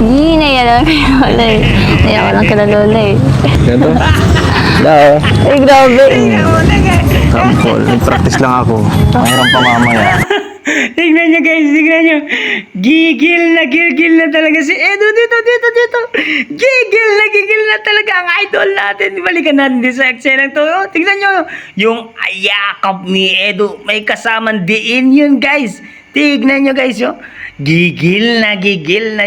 Hindi, naiya lang kay Lola eh. Naiya ko lang kila Lola eh. Ganito? Hello. Ay, grabe. Sampol. Nag-practice lang ako. Mahirap pa mamaya. Tignan nyo guys, tignan nyo. Gigil na talaga si Edo dito. Gigil na talaga ang idol natin. Balikan natin din sa eksena to. Oh, tignan nyo. Yung ayakap ni Edo. May kasamang diin yun guys. Tignan nyo guys. Oh. Gigil na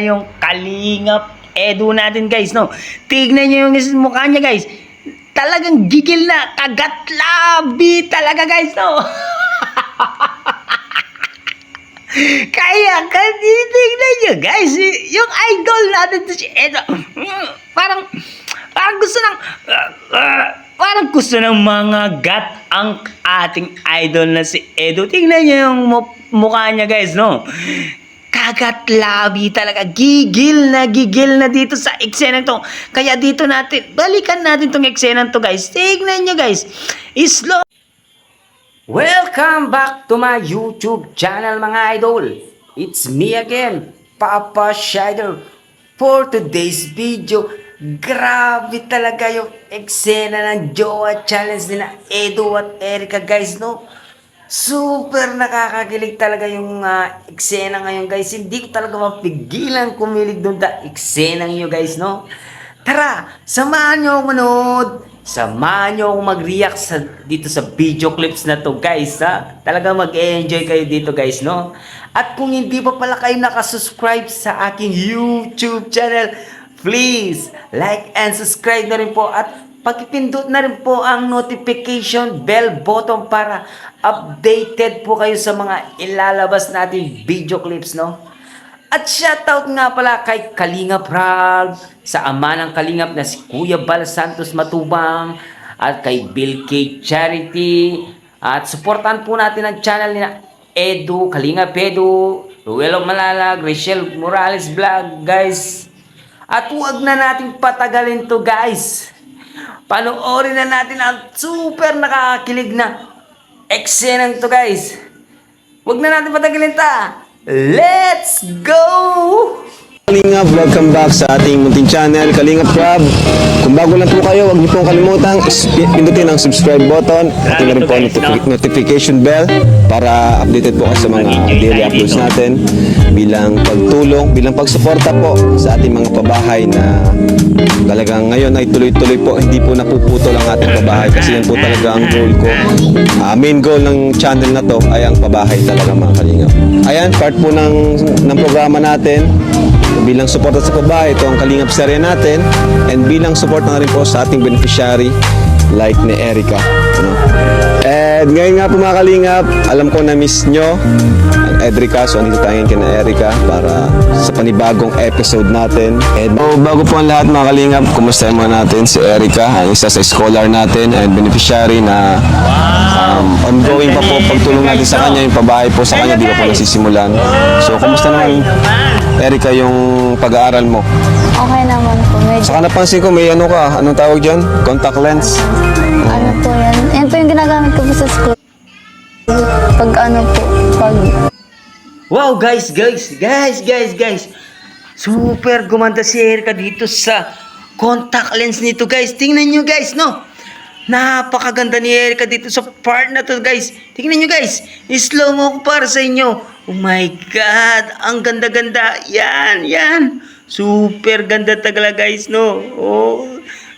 yung kalingap Edo natin guys. No? Tignan nyo yung mukha niya guys. Talagang gigil na. Kagatlabi talaga guys. No? Kaya tignan nyo guys, yung idol natin to si Edo, parang gusto ng mga gat ang ating idol na si Edo. Tingnan nyo yung mukha niya guys, no? Kagatlabi talaga, gigil na dito sa eksena to. Kaya dito natin, balikan natin tong eksena to guys. Tingnan nyo guys, slow. Welcome back to my YouTube channel mga idol. It's me again, Papa Shider. For today's video, grabe talaga yung eksena ng Jowa Challenge nila Edo at Erica guys, no? Super nakakakilig talaga yung eksena ngayon guys. Hindi ko talaga mapigilan kumilig doon sa eksena nyo guys, no? Tara, samahan nyo ako manood. Samahan nyo akong mag-react dito sa video clips na to guys, ha? Talagang mag-enjoy kayo dito guys, no? At kung hindi pa pala kayo nakasubscribe sa aking YouTube channel, please like and subscribe na rin po at pakipindot na rin po ang notification bell button para updated po kayo sa mga ilalabas nating video clips, no? At shoutout nga pala kay Kalingap Ralph, sa ama ng Kalingap na si Kuya Bal Santos Matubang, at kay Bill K. Charity. At supportan po natin ang channel ni Edo, Kalingap Edo, Ruelo Malalag, Rachel Morales Vlog guys. At huwag na natin patagalin to guys. Panoorin na natin ang super nakakakilig na eksena to guys. Huwag na natin patagalin ta. Let's go! Kalingap, welcome back sa ating munting channel, Kalingap Rob. Kung bago lang po kayo, huwag niyo pong kalimutang pindutin ang subscribe button at tingnan rin po ang notification bell para updated po kayo sa mga daily uploads natin bilang pagtulong, bilang pagsuporta po sa ating mga pabahay na talagang ngayon ay tuloy-tuloy po, hindi po napuputol ang ating pabahay kasi yan po talaga ang goal ko. Main goal ng channel na to ay ang pabahay talaga mga Kalingap. Ayan, part po ng programa natin. Bilang suporta sa pabahay, ito ang Kalingap serye natin and bilang support na rin po sa ating beneficiary like ni Erica, ano? And ngayon nga po mga Kalingap, alam ko na miss nyo ang Edrica, so andito tayo ngayon kina Erica para sa panibagong episode natin. And bago po ang lahat mga Kalingap, kumustahin muna natin si Erica, ang isa sa scholar natin and beneficiary na ongoing pa po pagtulong natin sa kanya, yung pabahay po sa kanya, di pa po nasisimulan. So kumusta naman Erica yung pag-aaral mo? Okay naman po. Medyo, Saka napansin ko may ano ka, anong tawag dyan? Contact lens? ano po yan. Yan po yung ginagamit ko po sa school. Pag ano po, pag... Wow guys. Super gumanda si Erica dito sa contact lens nito guys. Tingnan nyo guys, no? Napakaganda ni Erica dito sa part na to guys. Tingnan nyo guys. Slow mo ko para sa inyo. Oh my God. Ang ganda-ganda. Yan. Super ganda talaga guys, no? Oh,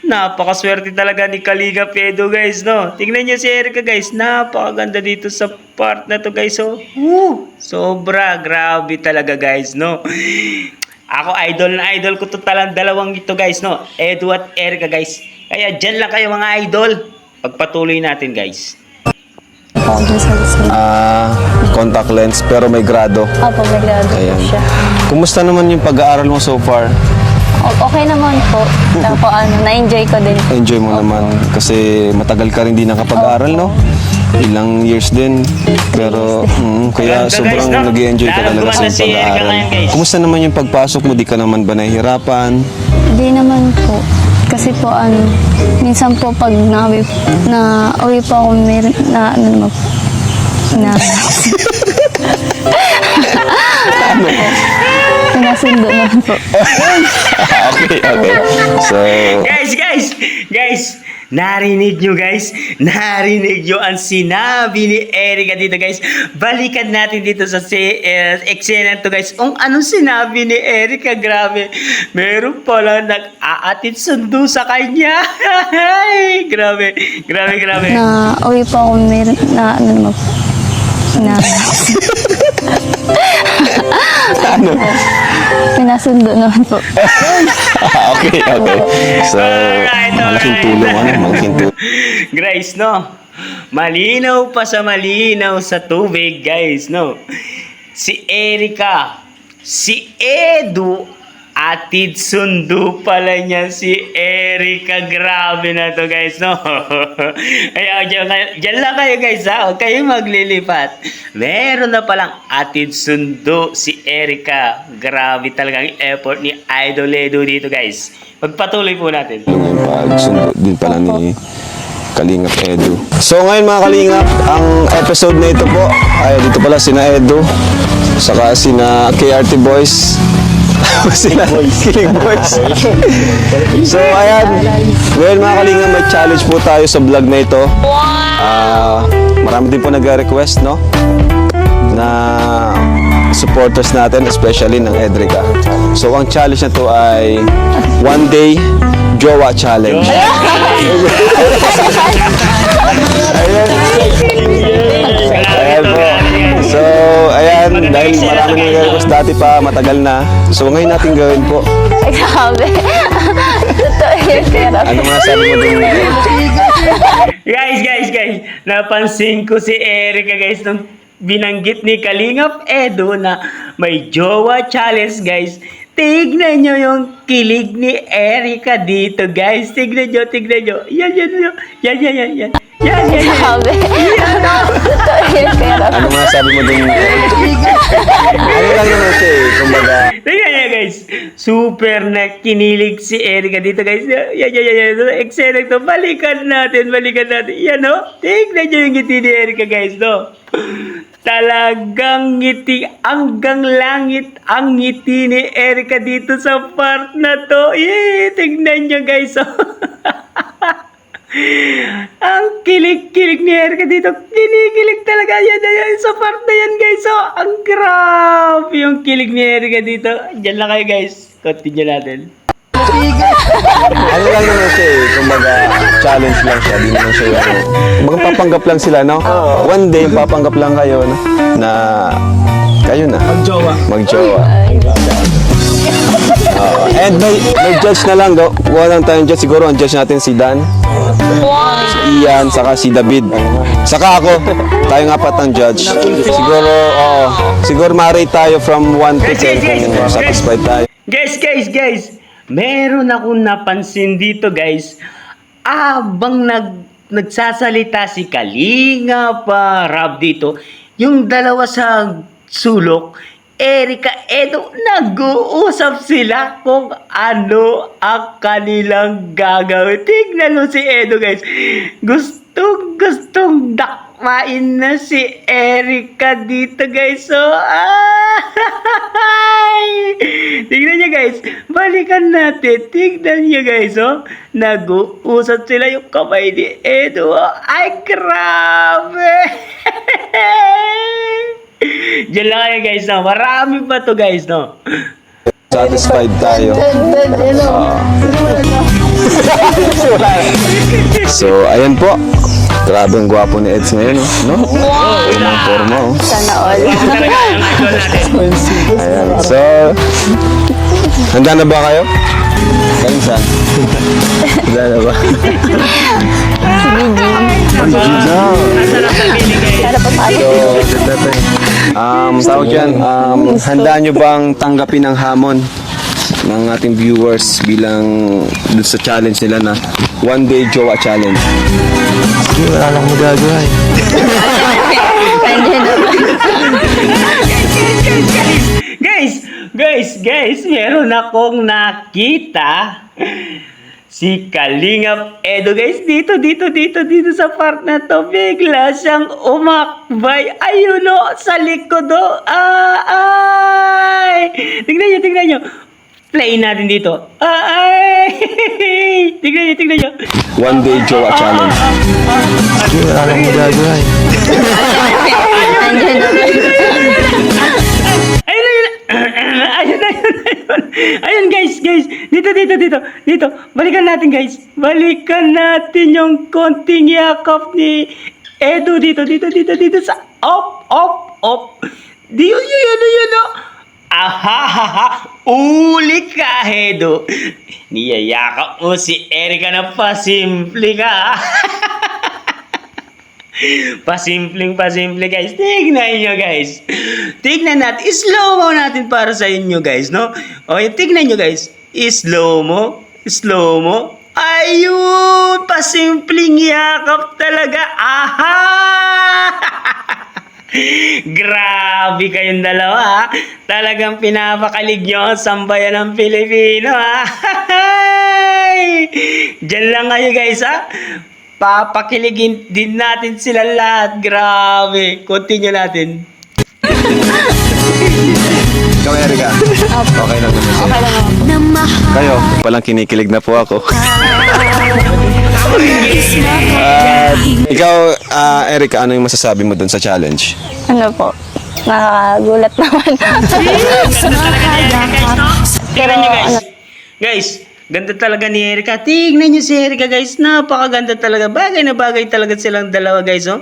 napakaswerte talaga ni Kalingap Edo guys, no? Tingnan nyo si Erica guys. Napakaganda dito sa part na to guys, oh. Sobra. Grabe talaga guys, no? Ako idol ko to talang dalawang ito guys, no? Edo at Erica guys. Kaya dyan lang kayo mga idol. Pagpatuloy natin guys. Contact lens pero may grado. Opo, may grado po Ayan. siya. Kumusta naman yung pag-aaral mo so far? Okay naman po. Tapos na-enjoy ko din. Enjoy mo naman kasi matagal ka rin din nakapag-aral, no? Ilang years din. Pero kaya sobrang nag-enjoy ka talaga sa pag-aaral. Kumusta naman yung pagpasok mo? Di ka naman ba nahihirapan? Hindi naman po. Kasi po minsan po pag uwi po ako meron na Pinasundo naman po. Okay, okay. So, Guys, narinig nyo guys? Narinig nyo ang sinabi ni Erica dito guys. Balikan natin dito sa eksena to guys. Kung anong sinabi ni Erica, grabe. Meron pala nag-aatit sundo sa kanya. Grabe. Na uwi pa ako meron na ano naman po. Na ano? pinasundo naman po. Okay, okay. So, malaking tulong, malaking tulong. Guys, no? Malinaw pa sa malinaw sa tubig, guys, no? Si Erica, si Edu, atid sundo pala niya si Erica. Grabe na to, guys, no? Kaya dyan lang kayo, guys, ha? Huwag kayong maglilipat. Meron na palang atid sundo si Erica. Grabe talagang effort ni Idol Edu dito, guys. Pagpatuloy po natin. Ngayon pagsundo din pala ni Kalingap Edu. So ngayon mga Kalingap, ang episode na ito po ay dito pala sina Edu, saka sina KRT Boys, sina Kilig Boys. So ayan, ngayon mga Kalingap, may challenge po tayo sa vlog na ito. Marami din po nag-request, no, na supporters natin, especially ng Edrica. So ang challenge na to ay one day Jowa Challenge. Ayan po. So, ayan, dahil marami nang request dati pa, matagal na. So, ngayon natin gawin po. Grabe. Totoo yun, pero Ano mga sabi mo dun? Guys. Napansin ko si Erica, guys, nung binanggit ni Kalingap Edu na may jowa challenge, guys. Tignan nyo yung kilig ni Erica dito, guys. Tignan nyo. Yan. grabe. Totoo yun, pero Ano mga sabi mo dun? Ano lang naman siya eh, kumbaga. Tignan nyo, guys. Super na kinilig si Erica dito, guys. Yan. Eksena to. Balikan natin. Yan, no? Tignan nyo yung ngiti ni Erica, guys, no? Talagang ngiti hanggang langit ang ngiti ni Erica dito sa part na to. Tignan nyo, guys. Ang kilig-kilig ni Erica dito. Kinikilig talaga yan sa part na yan, guys. Ang grabe yung kilig ni Erica dito. Diyan lang kayo, guys. Continue natin. Ano lang naman siya eh, kumbaga challenge lang siya, di naman siya yung kumbaga papanggap lang sila, no? One day, papanggap lang kayo na kayo na. Magjowa. And may judge na lang, wala lang tayong judge. Siguro ang judge natin si Dan, si Ian, saka si David. Saka ako, tayong apat ang judge. Siguro ma-rate tayo from 1 to 10 kung satisfied tayo. Guys, meron akong napansin dito, guys. Abang nagsasalita si Kalinga pa Rab dito, yung dalawa sa sulok, Erica, Edu, nag-uusap sila kung ano ang kanilang gagawin. Tignan mo si Edu, guys. Gustong dakmain na si Erica dito, guys. So, tignan nyo, guys. Balikan natin. Tignan nyo, guys. Nag-uusap sila yung kamay ni Edu. Ay, grabe. Diyan lang kayo, guys. Marami pa to, guys. Satisfied tayo. So, ayan po. Grabe ang gwapo ni Eds ngayon, no? Forma, oh. sana all. Ayan. So, handa na ba kayo? Kaling saan? Handa na ba? Tawag dyan, handa nyo bang tanggapin ang hamon ng ating viewers bilang dun sa challenge nila na one day jowa challenge? Sige, wala lang magagawa eh. Guys, meron akong nakita si Kalingap Edo guys. Dito sa part na to. Bigla siyang umakbay. Ayun o, sa likod o. Ay! Tingnan nyo. Play natin dito. Ay! Tingnan nyo. One day jowa challenge. Alam mo gagawin. Ayun guys. Dito. Balikan natin guys. Balikan natin yung konting yakap ni Edo dito sa off. Yun o. Ahahaha, uli ka, Edo. Niyayakap mo si Erika na pasimple ka. Pasimple guys. Tignan nyo guys. Tignan natin. Slow mo natin para sa inyo guys, no? Okay, tignan nyo guys. Slow mo. Ayun, pasimpleng yakap talaga. Aha! Grabe kayong dalawa, ha? Talagang pinapakalig nyo ang sambayan ng Pilipino, ha? Diyan lang kayo guys, ha? Papakiligin din natin sila lahat. Grabe. Continue natin. Ikaw, Erika. Okay lang naman sa'yo. Kayo, palang kinikilig na po ako. Ikaw, Erika, ano yung masasabi mo dun sa challenge? Ano po, nakakagulat naman. Tignan nyo guys. Guys, ganda talaga ni Erika. Tignan nyo si Erika guys. Napakaganda talaga. Bagay na bagay talaga silang dalawa guys. Oh.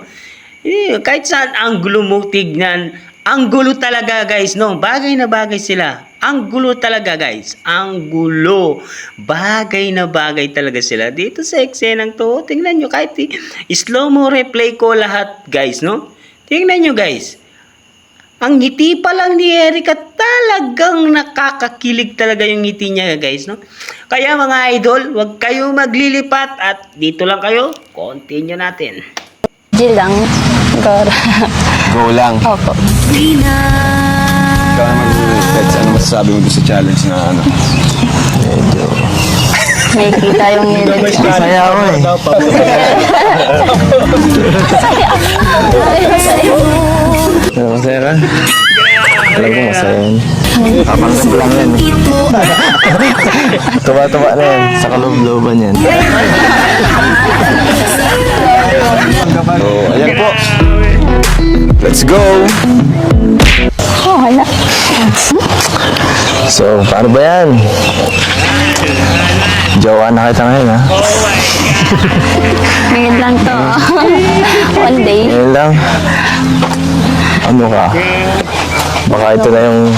Kahit saan anggulo mo tignan. Anggulo talaga guys. No? Bagay na bagay sila. Anggulo talaga guys. Anggulo. Bagay na bagay talaga sila. Dito sa eksenang to. Tingnan nyo kahit slow mo replay ko lahat guys. No? Tingnan nyo guys. Ang ngiti pa lang ni Erika, talagang nakakakilig talaga yung ngiti niya guys, no? Kaya mga idol, huwag kayo maglilipat at dito lang kayo, continue natin. Jill lang. Go lang. Opo. Ikaw naman, Pets, ano masasabi mo dun sa challenge na ano? May kita yung nilid. Masaya ako eh. Masaya ka? Alam ko masaya yan. Papanggap lang yan. Tuwa-tuwa na yan. Sa kaloob-looban yan. So, ayan po. Let's go! Oh, wala. So, paano ba yan? Jowa na kita ngayon ha? Ngayon lang to. One day. Ngayon lang. Ano ka? Baka ito na yung...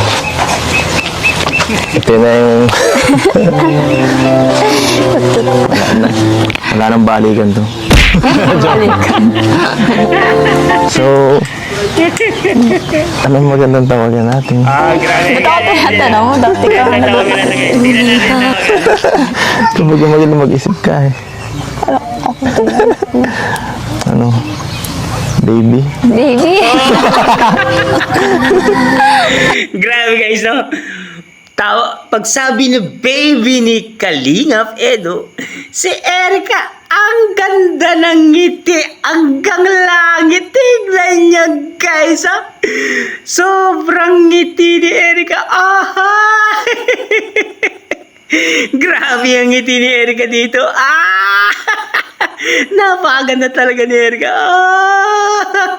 Wala nang balikan to. So, anong magandang tawagan natin? Grabe. Ba't ako tinatanong mo? Dati ka Kapag magandang mag-isip ka eh. Ano? Baby? Baby. Grabe guys, no? Pagsabi ni baby ni Kalingap Edo, si Erika, ang ganda ng ngiti hanggang langit. Tignan niya guys, ha? Sobrang ngiti ni Erika. Aha! Grabe ang ngiti ni Erika dito. Ah! Napakaganda talaga ni Erika.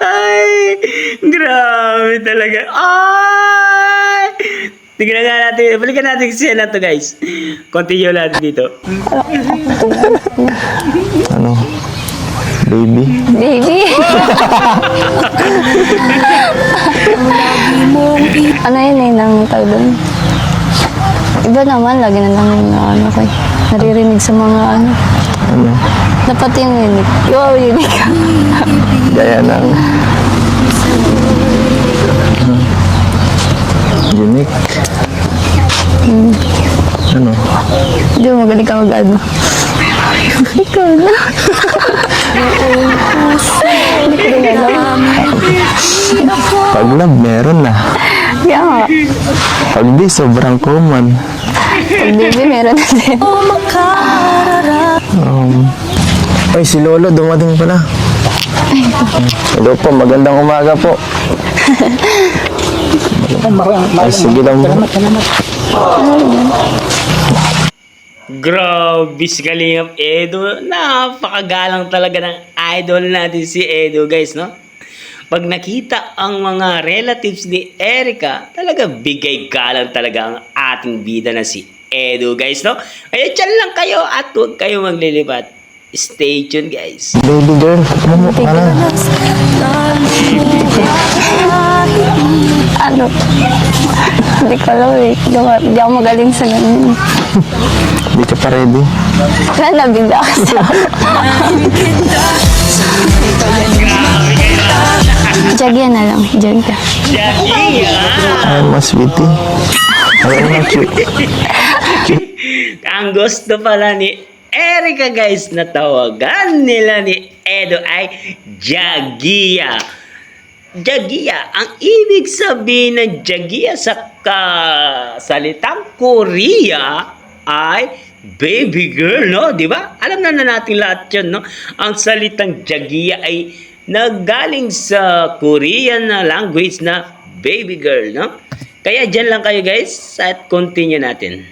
Ay! Grabe talaga. Ay! Tignan nga natin. Balikan natin siya na to guys. Continue natin dito. Ano? Baby? Baby. Ano yun eh, nang tawag doon? Iba naman, lagi na lang yung ano ko eh. Naririnig sa mga ano. Ano? Dapat yung unique. Wow, unique. Gaya ng... Unique. Ano? Hindi mo magaling ka mag-ano. Ikaw na. Hindi ko rin alam. Pag love, meron na. Kaya nga. Pag di, sobrang common. Pag baby, meron na din. Ay, si Lolo dumating pala. Hello po, magandang umaga po. Ay, sige lang po. Grabe si Kalingap Edo. Napakagalang talaga ng idol natin si Edo, guys, no? Pag nakita ang mga relatives ni Erica, talaga bigay galang talaga ang ating bida na si Edo, guys, no? Kaya dyan lang kayo at huwag kayo maglilipat. Stay tuned, guys. Baby girl, ano mo? Ano? Hindi ko alam eh. Hindi ako magaling sa ganun. Hindi ka pa ready. Wala, nabigla kasi ako. Jagyan na lang. Diyan ka. Ay, mas witty. Ay, ano cute. Ang gusto pala ni Erica, guys, na tawagan nila ni Edo ay Jagia. Jagia, ang ibig sabihin ng Jagia sa salitang Korea ay baby girl, no? Di ba? Alam na natin lahat yun, no? Ang salitang Jagia ay nagaling sa Korean na language na baby girl, no? Kaya dyan lang kayo, guys, at continue natin.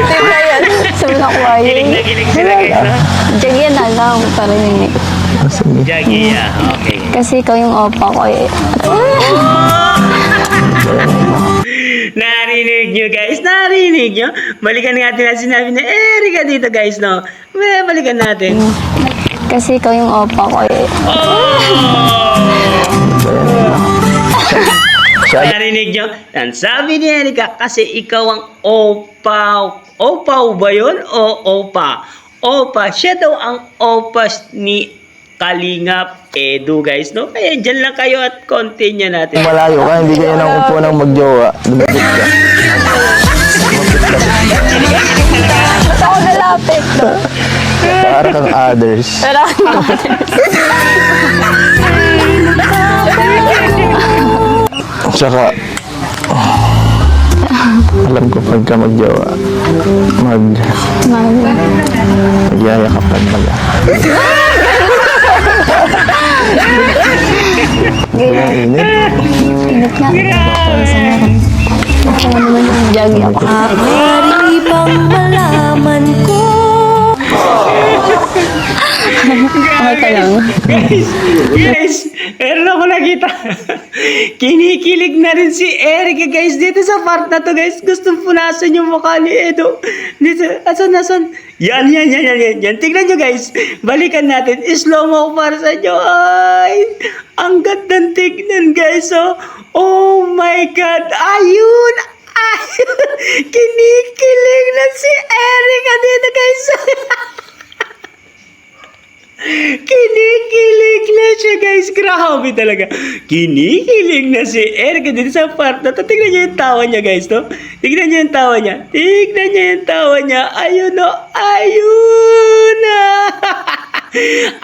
Diba yan? Sabi na kuwayo. Gilig sila, guys, no? Jagyan na lang. Parinig. Jagia, okay. Kasi ikaw yung opa ko eh. Narinig nyo, guys. Narinig nyo. Balikan natin ang sinabi ni Erica dito, guys, no? Balikan natin. Kasi ikaw yung opa ko eh. Narinig nyo? Ang sabi ni Erica, kasi ikaw ang opa. Opa ba yun? O opa? Opa. Siya daw ang opa ni Kalingap Edo, guys, no? Kaya dyan lang kayo at continue natin. Malayo ka, hindi kayo nang upo ng magjowa. Lumapit ka. Ba't ako nalapit? Para kang others. Pero Tsaka, alam ko pagka magjowa, magyayakapan pala. Ang init. init nga. Ako naman yung jaggy ako. Maaari bang malaman ko? Okay ka lang. Guys, meron ako nakita. Kinikilig na rin si Erica, guys, dito sa part na to, guys. Gusto punasan yung mukha ni Edo. Dito, asan? Yan. Tignan nyo, guys. Balikan natin. Slow mo para sa inyo. Ay, ang gandang tignan, guys. Oh my God. Ayun. Kinikilig na si Erica dito, guys. Kinikilig na siya, guys. Grabe talaga. Kinikilig na si Erica dito sa part na to. Tignan niyo yung tawa niya, guys, no? Tignan niyo yung tawa niya. Ayun, no? Ayun,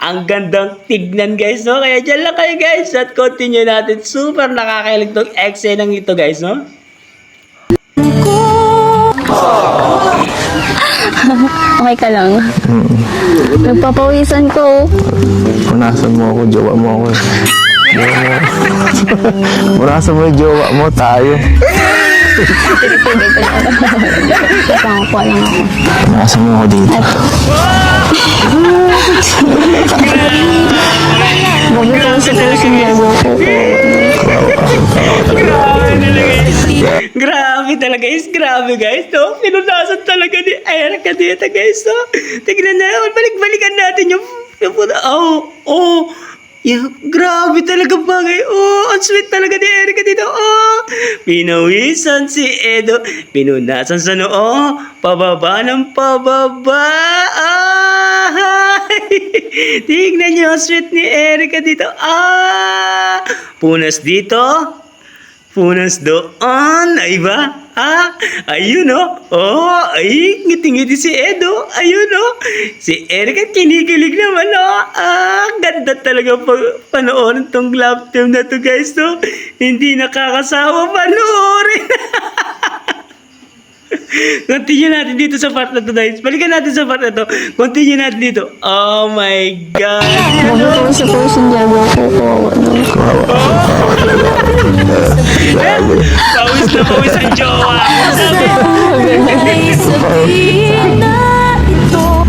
ang gandang tignan, guys, no? Kaya dyan lang kayo, guys. At continue natin. Super nakakailig tong eksenang ito, guys, no? Okay ka lang. Nagpapawisan ko. Punasan mo ako, jowa mo ako. Punasan mo yung jowa mo, tayo. Pinipigay ko lang. Nagpakakuha lang ako. Punasan mo ako dito. Bago ko sa person niya ko. Grabe talaga, guys. Grabe, guys, no? Pinunasan talaga ni Erica dito, guys, no? Tignan na, balik-balikan natin yung grabe talaga bagay. Ang sweet talaga ni Erica dito. Pinawisan si Edo. Pinunasan sa noo. Pababa ng pababa. Tignan niyo ang sweet ni Erica dito. Punas dito. Punas doon, ay ba? Ayun ay ngiti-ngiti si Edo. Ayun si Erica kinikilig naman ganda talaga panoorin tong love team na to guys Hindi nakakasawa panoorin. Continue natin dito sa part na to guys. Balikan natin sa part na to. Continue natin dito. Oh my God. Mabuti ko si Diego ko. Pawis na pawis ang jowa. Sabi. Ay sabihin na ito.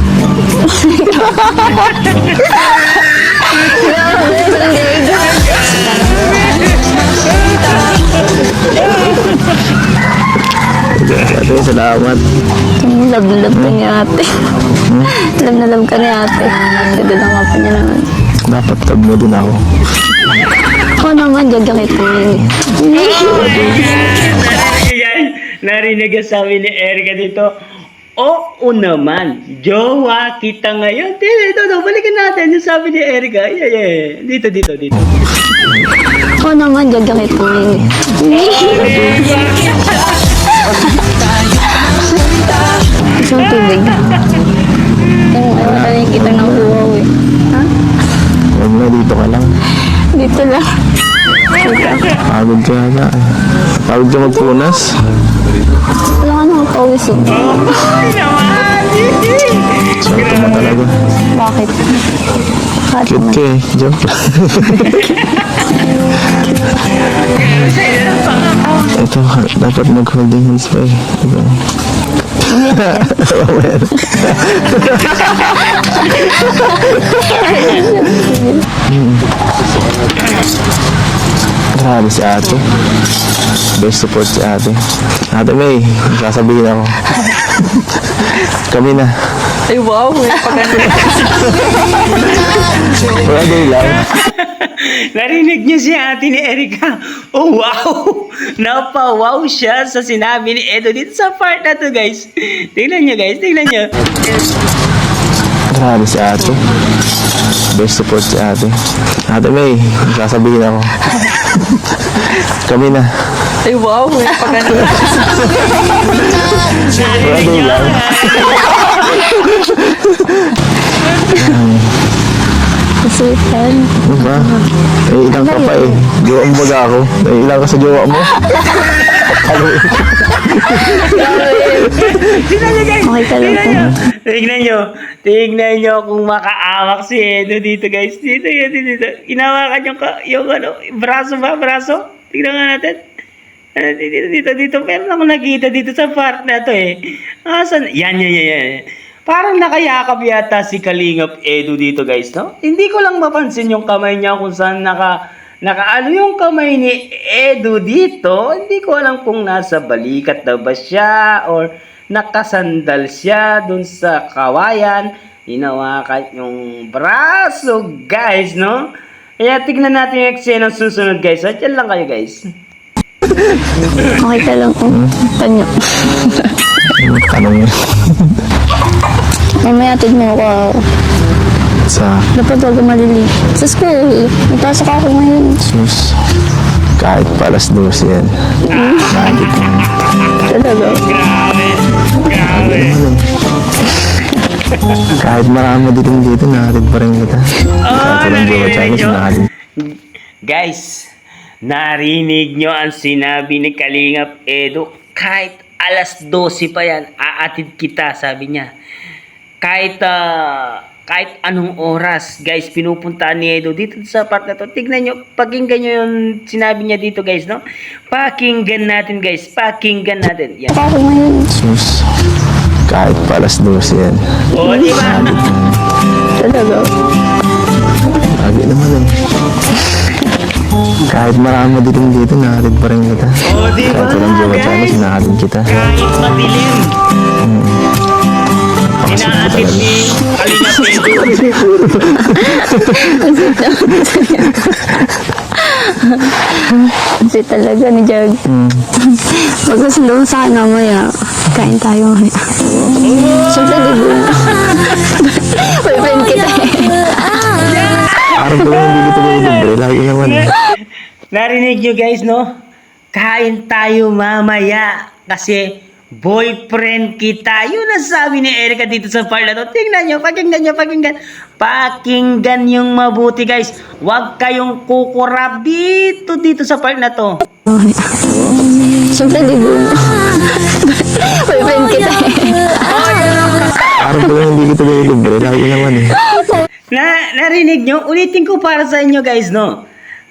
Ate, salamat. Love ka ni ate. Love na love ka ni ate. Ganda na nga pa niya naman. Dapat tag mo din ako. Ako naman, gagakit ko yun. Narinig ang sabi ni Erica dito. Oo naman, jowa kita ngayon. Dito, balikan natin yung sabi ni Erica. Yeah. Dito. Ako naman, gagakit ko yun. Isang tubig. Ayaw tayo kita ng buwaw eh. Ha? Huwag na, dito ka lang. Dito lang. Pagod ka na. Pagod ka magpunas. Wala ka nang pawis oh. Swerte mo talaga. Bakit? Bakit Cute naman? ka eh. Joke. Ito, dapat mag-holding hands pa eh. Diba? Mamaya. Grabe si ate. Best support si ate. Ate May, sasabihin ako. Kami na. Ay wow, may pagano. Wala day lang. Narinig niyo si ate ni Erica. Oh wow! Napawaw siya sa sinabi ni Edo dito sa part na to guys. Tingnan niyo guys, tingnan niyo. Grabe si ate. Best support si ate. Ate May, sasabihin ako. Kami na. Ay wow, may pagano. Wala day lang. Kasitan. Ano ba? Ilang ka pa eh. Jowa mo baga ako. Ilang ka sa jowa mo. Tingnan niyo guys. Okay ka lang po. Tingnan niyo kung makaawak si Edo dito guys. Dito. Inawakan yung braso ba? Braso? Tingnan nga natin. Dito. Pero ako nakita dito sa part na to eh. Asan? Yan. Parang nakayakap yata si Kalingap Edo dito guys, no? Hindi ko lang mapansin yung kamay niya kung saan nakaano yung kamay ni Edo dito. Hindi ko alam kung nasa balikat daw ba siya or nakasandal siya dun sa kawayan. Hinawakan yung braso guys, no? Kaya tignan natin yung eksena susunod guys. At yan lang kayo guys. Okay ka lang po. Tanyo. Tanong mo. Ay mayatid mo ako. Sa Dapat huwag malili. Sa school, napasok ako ngayon. sus. Kahit palas 12 yan. Nagit mo. Talaga. Kahit marami dito, nahatid pa rin kita. Kahit walang jowa Chinese, nahatid. Guys, narinig nyo ang sinabi ni Kalingap Edo. Kahit alas 12 pa yan, aatid kita, sabi niya. Kahit anong oras, guys, pinupuntaan ni Edo dito sa part na to. Tignan nyo, pakinggan nyo yung sinabi niya dito, guys, no? Pakinggan natin, guys. Pakinggan natin. Yan. Ako ngayon. Sus. Kahit palas 12 yan. O, di ba? Talaga. Lagi naman eh. Kahit marami dito, nahatid pa rin kita. O, di ba, Kahit walang jowa guys? Chinese, nahatid kita. Kahit matilim. Inaatid ni Kalingap Edo. Kasi talaga ni Jag. Magkasundo sa akin mamaya. Kain tayo mamaya. Siyempre, libo. Boyfriend kita eh. Araw ko lang hindi kita libre. Lagi naman eh. Narinig nyo guys, no? kain tayo mamaya kasi boyfriend kita. Yun ang sabi ni Erica dito sa part na to. Tingnan nyo, pakinggan. Pakinggan yung mabuti guys. Huwag kayong kukurap dito sa part na to. Siyempre, libo mo. Boyfriend kita eh. Parang ko lang hindi kita libre. Lagi naman eh. Narinig nyo? Ulitin ko para sa inyo guys, no?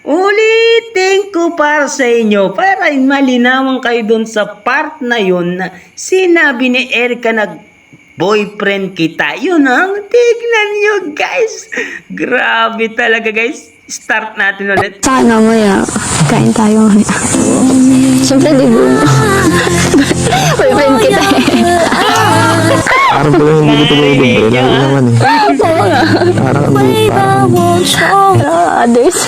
Ulitin ko para sa inyo para malinawan kayo dun sa part na yun na sinabi ni Erica na boyfriend kita. Yun ang tignan nyo guys. Grabe talaga guys. Start natin ulit. Sana maya, kain tayo mamaya. Siyempre, libo mo. Boyfriend kita eh. Parang ko lang hindi kita libre. Lagi naman eh. Parang ano, parang Others.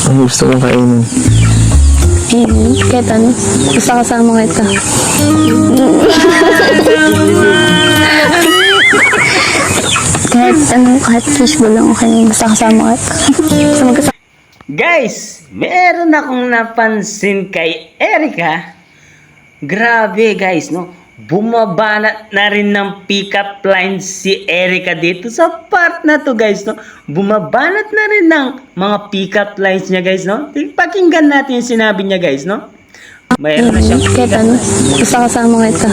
ang gusto kong kainin. Kahit ano, basta kasama kita. Kahit fishbowl lang okay, basta kasama kita. Guys, meron akong napansin kay Erica. Grabe guys, no? Bumabanat na rin ng pick-up line si Erica dito sa part na to guys, no? Bumabanat na rin ng mga pick-up lines niya guys, no? Pakinggan natin yung sinabi niya guys, no? Mayroon na siyang Kahit ano, basta kasama kita.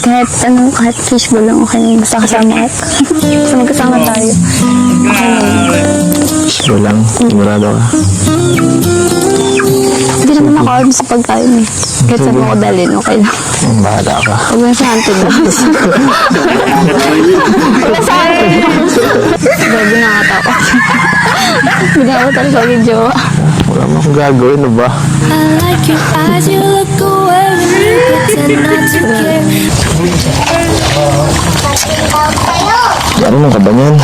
Kahit fishbowl lang okay, basta kasama kita. Basta magkasama tayo. Okay na yun. Gusto lang. Sigurado ka. Hindi naman ako sa pagkain eh. Kahit saan mo ko dalhin, okay lang. Ang bahala ka. Huwag mo sa auntie boss. Huwag mo sa auntie boss. Grabe nakatawa. Binawa talaga yung jowa. Wala mo akong gagawin na ba? I like your eyes, you look away when you pretend not to care. Ano ka ba niyan?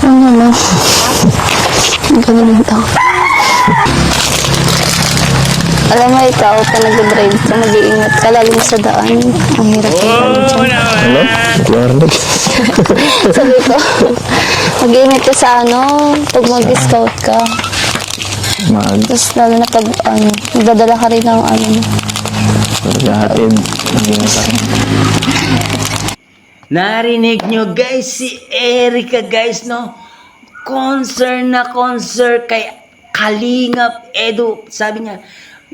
Ano lang. Nagkalimutan ako. Alam mo ikaw, pag nag-drive ka, mag-iingat ka, lalo mo sa daan. Ang hirap yung Ano? Warnig. Sabi ko, mag-iingat ka sa pag mag-scout ka. Tapos lalo na pag, magdadala ka rin ng Pagkahatid. Mag-ingat ako. narinig nyo guys si Erica guys, no? Concern na concern kay Kalingap Edu. Sabi niya,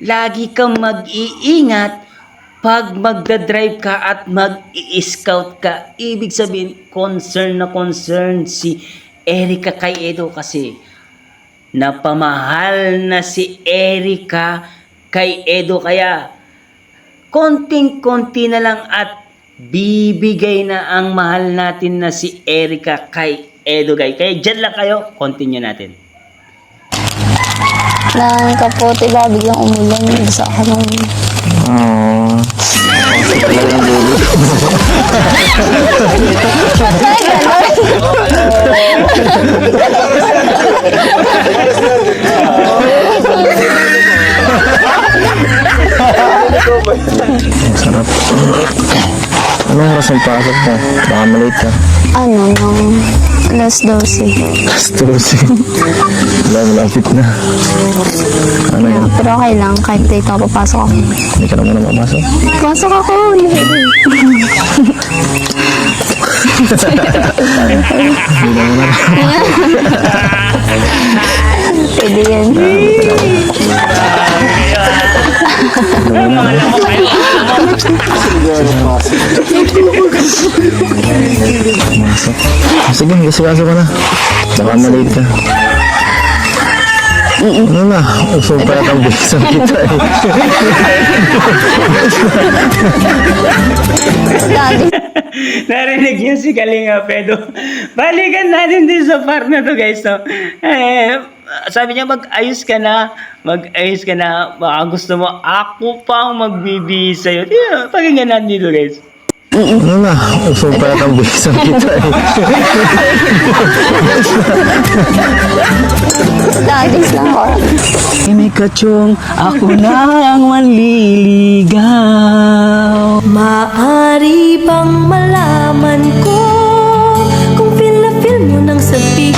lagi kang mag-iingat pag magdadrive ka at mag-i-scout ka. Ibig sabihin, concern na concern si Erica kay Edu kasi napamahal na si Erica kay Edu. Kaya konting-konti na lang at bibigay na ang mahal natin na si Erica kay Edu guys. Kaya dyan lang kayo, continue natin. ng kapote ba, biglang umulan. Basa ka nung... Oh. Talagang dulo. Sarap. Anong oras ang pasok mo? Baka malate ka. Nung alas 12. Astusi. Wala, malapit na. Ano yun? Pero okay lang, kahit dito ako papasok ako. Hindi ka na muna papasok. Pasok ako! Pwede yan. Masok. Sige, gasigaso ka na. Baka malate ka. Ano na? Gusto pa yata ang bilisan kita eh. Narinig niyo si Kalinga Pedro. Balikan natin din sa part na to guys, no? Sabi niya mag-ayos ka na. Mag-ayos ka na. Baka gusto mo ako pang magbibihis sa'yo. Pakinggan natin dito guys. Ano na? Gusto pa yata ang bilisan kita eh. Dadis lang ako. May kachong ako nang manliligaw. Maaari bang malaman ko kung feel na feel mo nang sa peak.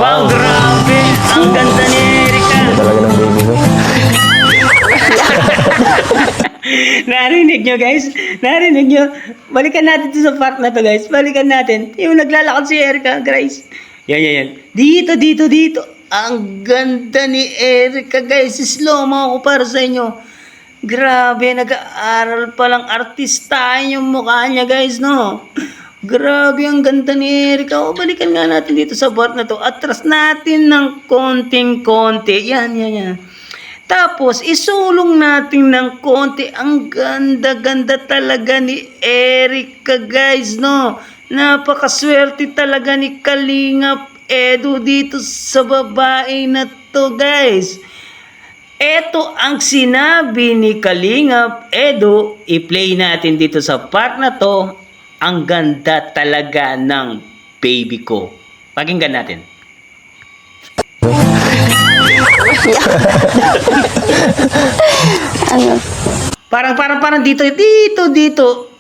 Wow, grabe! Ang ganda ni Erika! Talaga ng baby ko. Narinig nyo guys? Narinig nyo? Balikan natin to sa part na to guys. Balikan natin. Yung naglalakad si Erika, guys. Yan. Dito. Ang ganda ni Erika guys. Slow mo ako para sa inyo. Grabe, nag-aaral palang artista yung mukha niya guys, no? Grabe, ang ganda ni Erika. O, balikan nga natin dito sa part na to. Atras natin ng konting-konti. Yan. Tapos, isulong natin ng konti. Ang ganda-ganda talaga ni Erika, guys, no? Napakaswerte talaga ni Kalingap Edu dito sa babae na to, guys. Ito ang sinabi ni Kalingap Edu. I-play natin dito sa part na to. Ang ganda talaga ng baby ko. Pakinggan natin. Ano? Parang dito.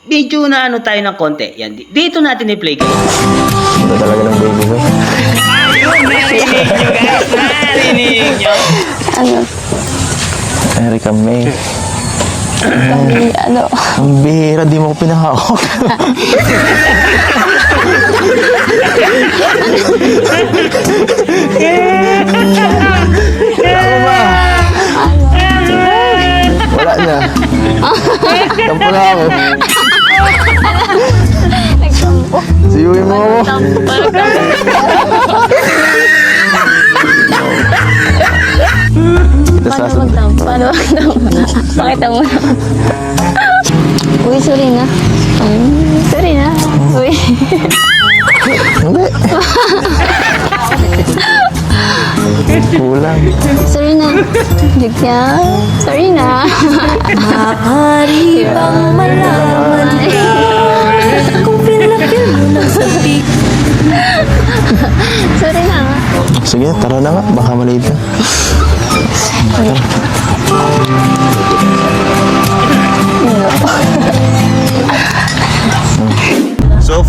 Medyo na ano tayo ng konti. Yan. Dito natin i-play kayo. Ito talaga ng baby ko. Ayun, narinig nyo guys. Narinig nyo. Ano? Erika May. Kami, ano? Ang bihira, di mo ko pinahawak. Wala na. Tampo na ako. Nagtampo. Siyuin mo ako. Paano magtampo? Pakita mo na. Uy, sorry na. Sorry na. Uy. Hindi. Kulang. Sorry na. Bigyan. Sorry na. Maaari bang malaman ka kung pinapil mo na sa peak? Sorry na. Sige, tara na nga. Baka maliit na. So,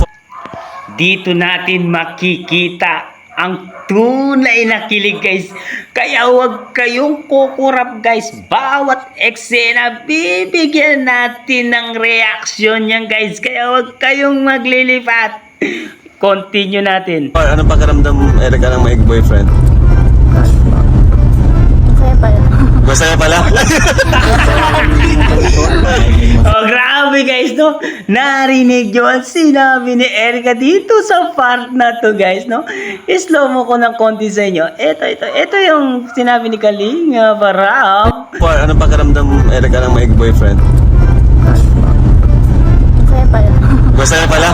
Dito natin makikita ang tunay na kilig guys. Kaya huwag kayong kukurap guys. Bawat eksena bibigyan natin ng reaksyon yan guys. Kaya huwag kayong maglilipat. Continue natin. anong pakiramdam, Erika, ng may boyfriend? Kaya pala. Masaya pala. Oh, grabe guys, no? Narinig nyo ang sinabi ni Erika dito sa part na to guys, no? Slow mo ko ng konti sa inyo. Ito yung sinabi ni Kalinga Barab. anong pakiramdam, Erika, ng may boyfriend? Kaya pala. Masaya pala.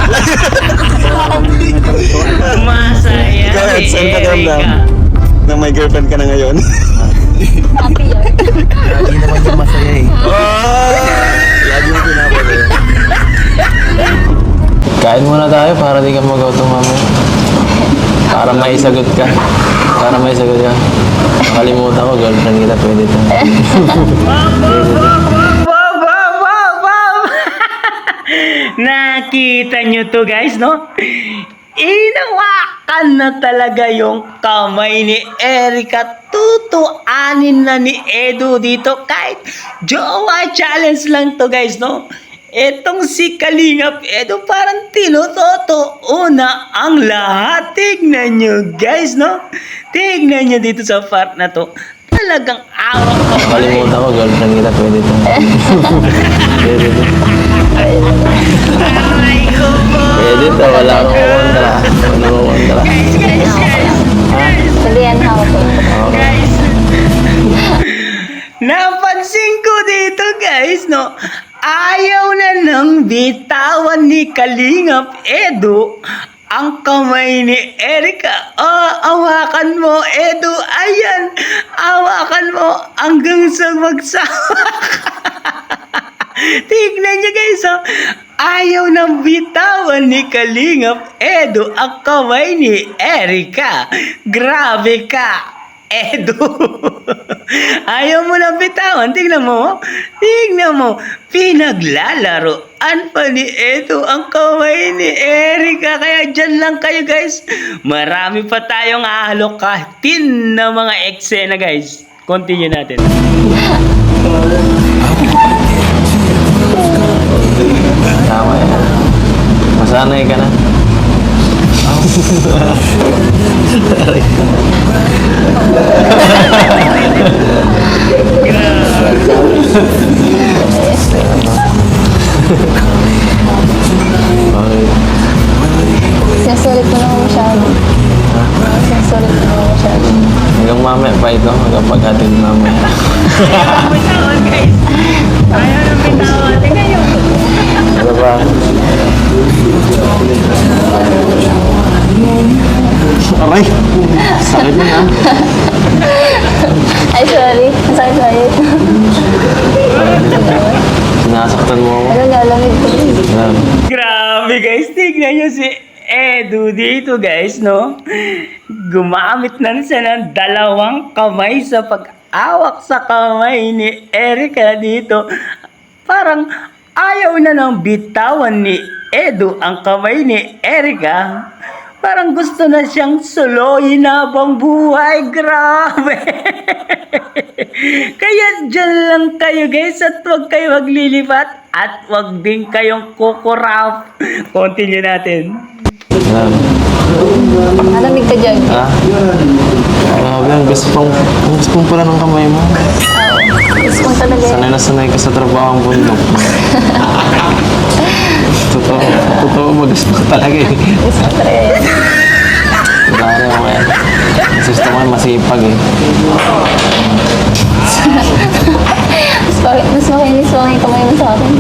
Masaya Ikaw, ni Eds, anong pakiramdam? Erika. Na may girlfriend ka na ngayon? Happy yun. Lagi naman yung masaya eh. Lagi mo pinapanood. Kain muna tayo para di ka mag-auto mamaya. Para may sagot ka. Nakalimutan ko, girlfriend kita, pwede to. Wow! Nakita nyo to guys, no? Inawakan na talaga yung kamay ni Erika. Tutuanin na ni Edu dito. Kahit jowa challenge lang to guys, no? Etong si Kalingap Edu parang tinutoto una ang lahat. Tignan nyo guys, no? Tignan nyo dito sa part na to. Talagang awak ko. Nakalimutan ko, girlfriend kita, pwede to. Pwede to. Aray ko po. Pwede to, wala akong kontra. Hindi yan hawak ko. Guys, napansin ko dito guys, no? Ayaw na nang bitawan ni Kalingap Edu ang kamay ni Erika. Oh, awakan mo, Edu. Ayan, awakan mo hanggang sa magsawa. Tignan niyo guys, oh. Ayaw nang bitawan ni Kalingap Edu ang kamay ni Erika. Grabe ka. Edu. Ayaw mo na bitawan. Tingnan mo. Tingnan mo. Pinaglalaroan pa ni Edu ang kamay ni Erica. Kaya dyan lang kayo guys. Marami pa tayong ahalokatin na mga eksena guys. Continue natin. Tama yan. Masanay ka na. Okay. Sinusulit mo naman masyado. Sinusulit mo naman masyado. Hanggang mamaya pa ito. Hanggang paghatid mamaya. Bitawan guys. Ayaw na bitawan. Tingnan nyo. Ano ba? Aray! Sakit na nga. Ay, sorry. Masakit na yun. Sinasaktan mo ako. Ano nga, lamig ko. Ayan. Grabe guys, tignan nyo si Edu dito guys, no? Gumamit na siya ng dalawang kamay sa pag-awak sa kamay ni Erica dito. Parang ayaw na ng bitawan ni Edu ang kamay ni Erica. Parang gusto na siyang suluyin habang buhay. Grabe! Kaya dyan lang kayo guys at huwag kayo maglilipat at huwag din kayong kukurap. Continue natin. Ayan. Malamig ka dyan. Ha? Grabe, ang gusto pong pala ng kamay mo. Gusto kong talaga yun. Sanay na sanay ka sa trabaho ang bundok. Totoo mag-gusto ko talaga eh. Gusto ko talaga yun. Dahil ako yan. Gusto ko yan masipag eh. Mas makinis mo yung kamay mo sa akin.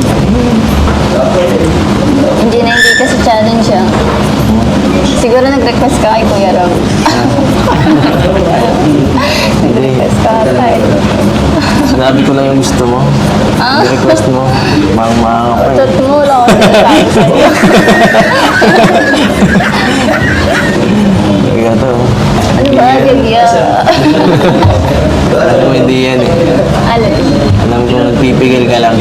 Hindi na hindi kasi challenge ah. Siguro nag-request ka kay Kuya Rob. Nag-request ka kay. Sinabi ko lang yung gusto mo. I-request mo. Mang-mang ako eh. Tutmula ako sinasabi sa'yo. Kaya to. Ano ba? Gagya. Alam ko hindi yan eh. Alin? Alam ko nagpipigil ka lang.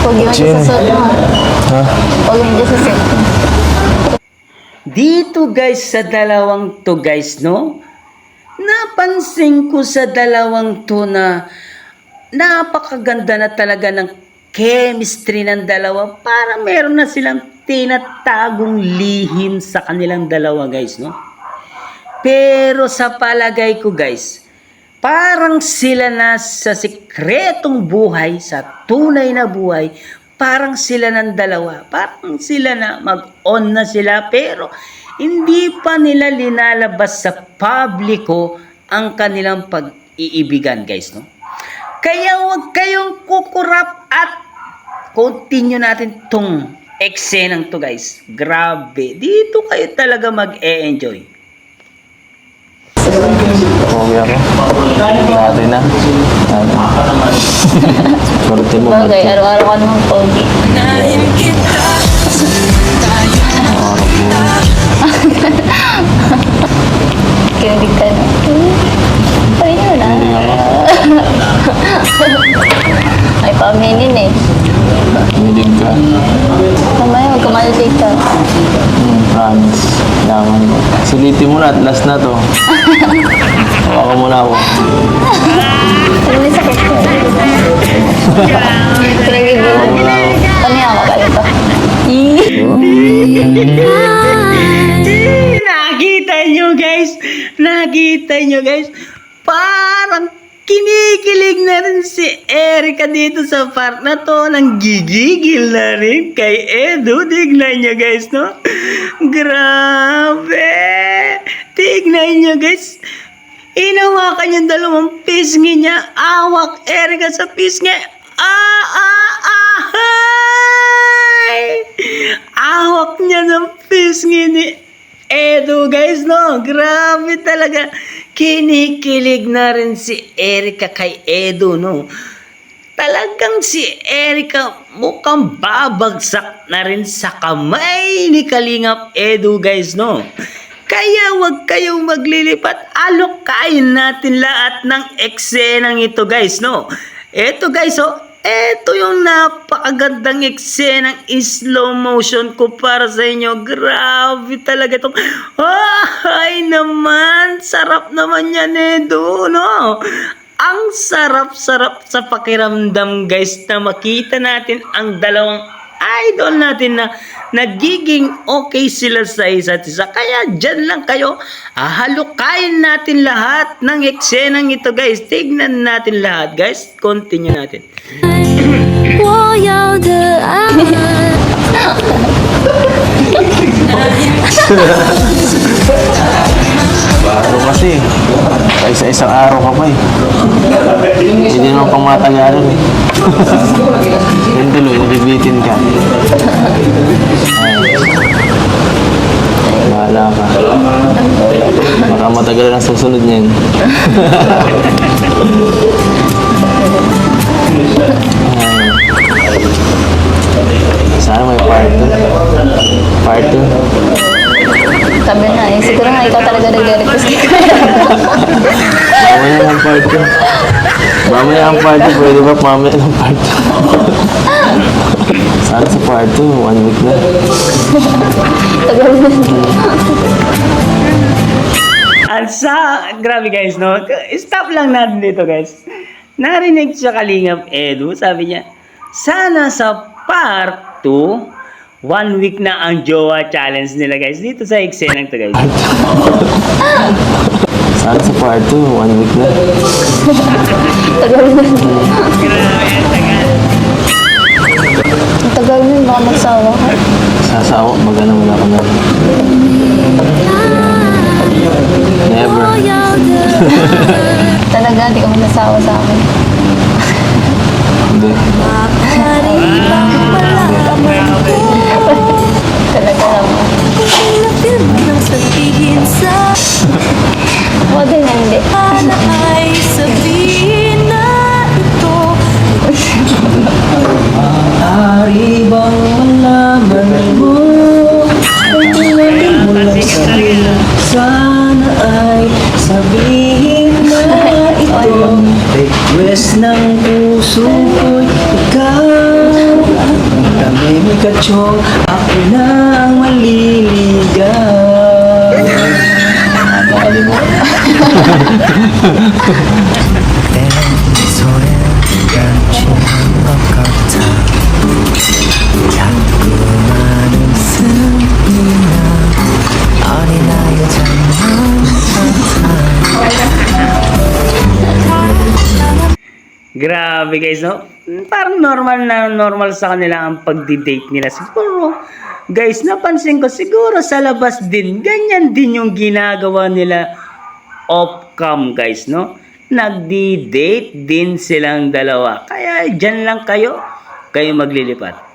Huwag yun sa suot mo. Ha? Huwag yun sa suot mo. Dito guys sa dalawang to guys, no? Napansin ko sa dalawang to na napakaganda na talaga ng chemistry ng dalawa. Para meron na silang tinatagong lihim sa kanilang dalawa guys, no? Pero sa palagay ko guys, parang sila na sa sikretong buhay, sa tunay na buhay, parang sila ng dalawa. Parang sila na mag-on na sila pero hindi pa nila linalabas sa publiko ang kanilang pag-iibigan guys, no? Kaya huwag kayong kukurap at continue natin tong eksenang to guys. Grabe. Dito kayo talaga mag-e-enjoy. Pogi ako. Dati na. Kurti mo. Bagay, araw-araw ka naman pogi. Kinilig ka na. Pwede mo na. Hindi ako. Ay, paminin eh. Kinilig ka. Mamaya, huwag kumalilig ka. Promise. Laman ko. Sulitin mo na at last na to. Hawakan mo na ako. Ano may sakit ko? Pinagigil. Hawakan mo na ako. Ano ako ka dito? Nakita nyo guys, nakita nyo guys, parang kinikilig na rin si Erica dito sa part na to, nang gigigil na rin kay Edu. Tignan nyo guys, no? Grabe! Tignan nyo guys, inawakan yung dalawang pisngi niya, awak Erica sa pisngi, awak niya ng pisngi ni Edu guys, no? Grabe talaga. Kinikilig na rin si Erica kay Edu, no? talagang si Erica mukhang babagsak na rin sa kamay ni Kalingap Edu guys, no? Kaya wag kayong maglilipat, alokayin natin lahat ng eksenang ito guys, no? Eto guys, oh, eto yung napakagandang eksenang slow motion ko para sa inyo. Grabe talaga itong, ay naman, sarap naman yan Edu, no? Ang sarap-sarap sa pakiramdam guys na makita natin ang dalawang idol natin na nagiging okay sila sa isa't isa. Kaya dyan lang kayo, halukayin natin lahat ng eksenang ito guys. Tignan natin lahat guys. Continue natin. 我要的爱。 Araw kasi. Sa isa-isang araw ka pa eh. Hindi naman pang matagalan eh. Yan tuloy, nabibitin ka. Ay. Bahala ka. Baka matagal ang susunod niyan. Ay. Sana may part 2. Part 2. Sabi na eh, siguro nga ikaw talaga nagre-request kay Kuya. Mamaya ang part 2. Mamaya ang part 2. Pwede ba mamaya ang part 2? Sana sa part 2, 1 week na. Tagal na. Grabe guys, no? Stop lang natin dito guys. Narinig siya Kalingap Edu, sabi niya, sana sa part 2, 1 week na ang jowa challenge nila guys. Dito sa eksenang to guys. Sana sa part 2, 1 week na. Tagal na. Grabe, tagal. Ang tagal na, baka magsawa ka. Sasawa, magana wala ka na. Never. Talaga, hindi ka magsasawa sa akin. Hindi. Talaga naman. Huwag din na hindi. Maaari bang malaman mo kung ilan mo lang sarili? Sana ay sabihin na ito. Request ng puso ko'y ikaw. Kami ni Kachong, ako na ang maliligaw. Nakakali mo. Grabe guys, no? Parang normal sa kanila ang pagdi-date nila. Siguro, guys, napansin ko, siguro sa labas din, ganyan din yung ginagawa nila off-cam, guys, no? Nagdi-date din silang dalawa. Kaya dyan lang kayo maglilipat.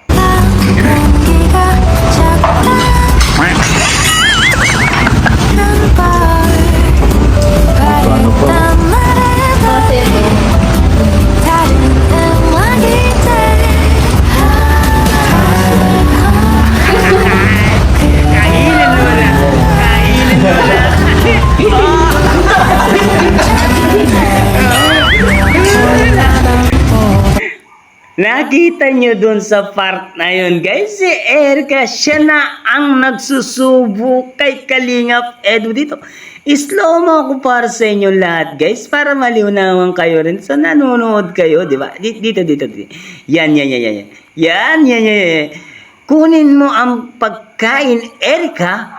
Nakita nyo dun sa part na yun, guys, si Erica, siya na ang nagsusubo kay Kalingap Edu dito. Slow mo ako para sa inyo lahat, guys, para maliwnawan kayo rin. So, nanonood kayo, di ba? Dito. Yan. Kunin mo ang pagkain, Erica,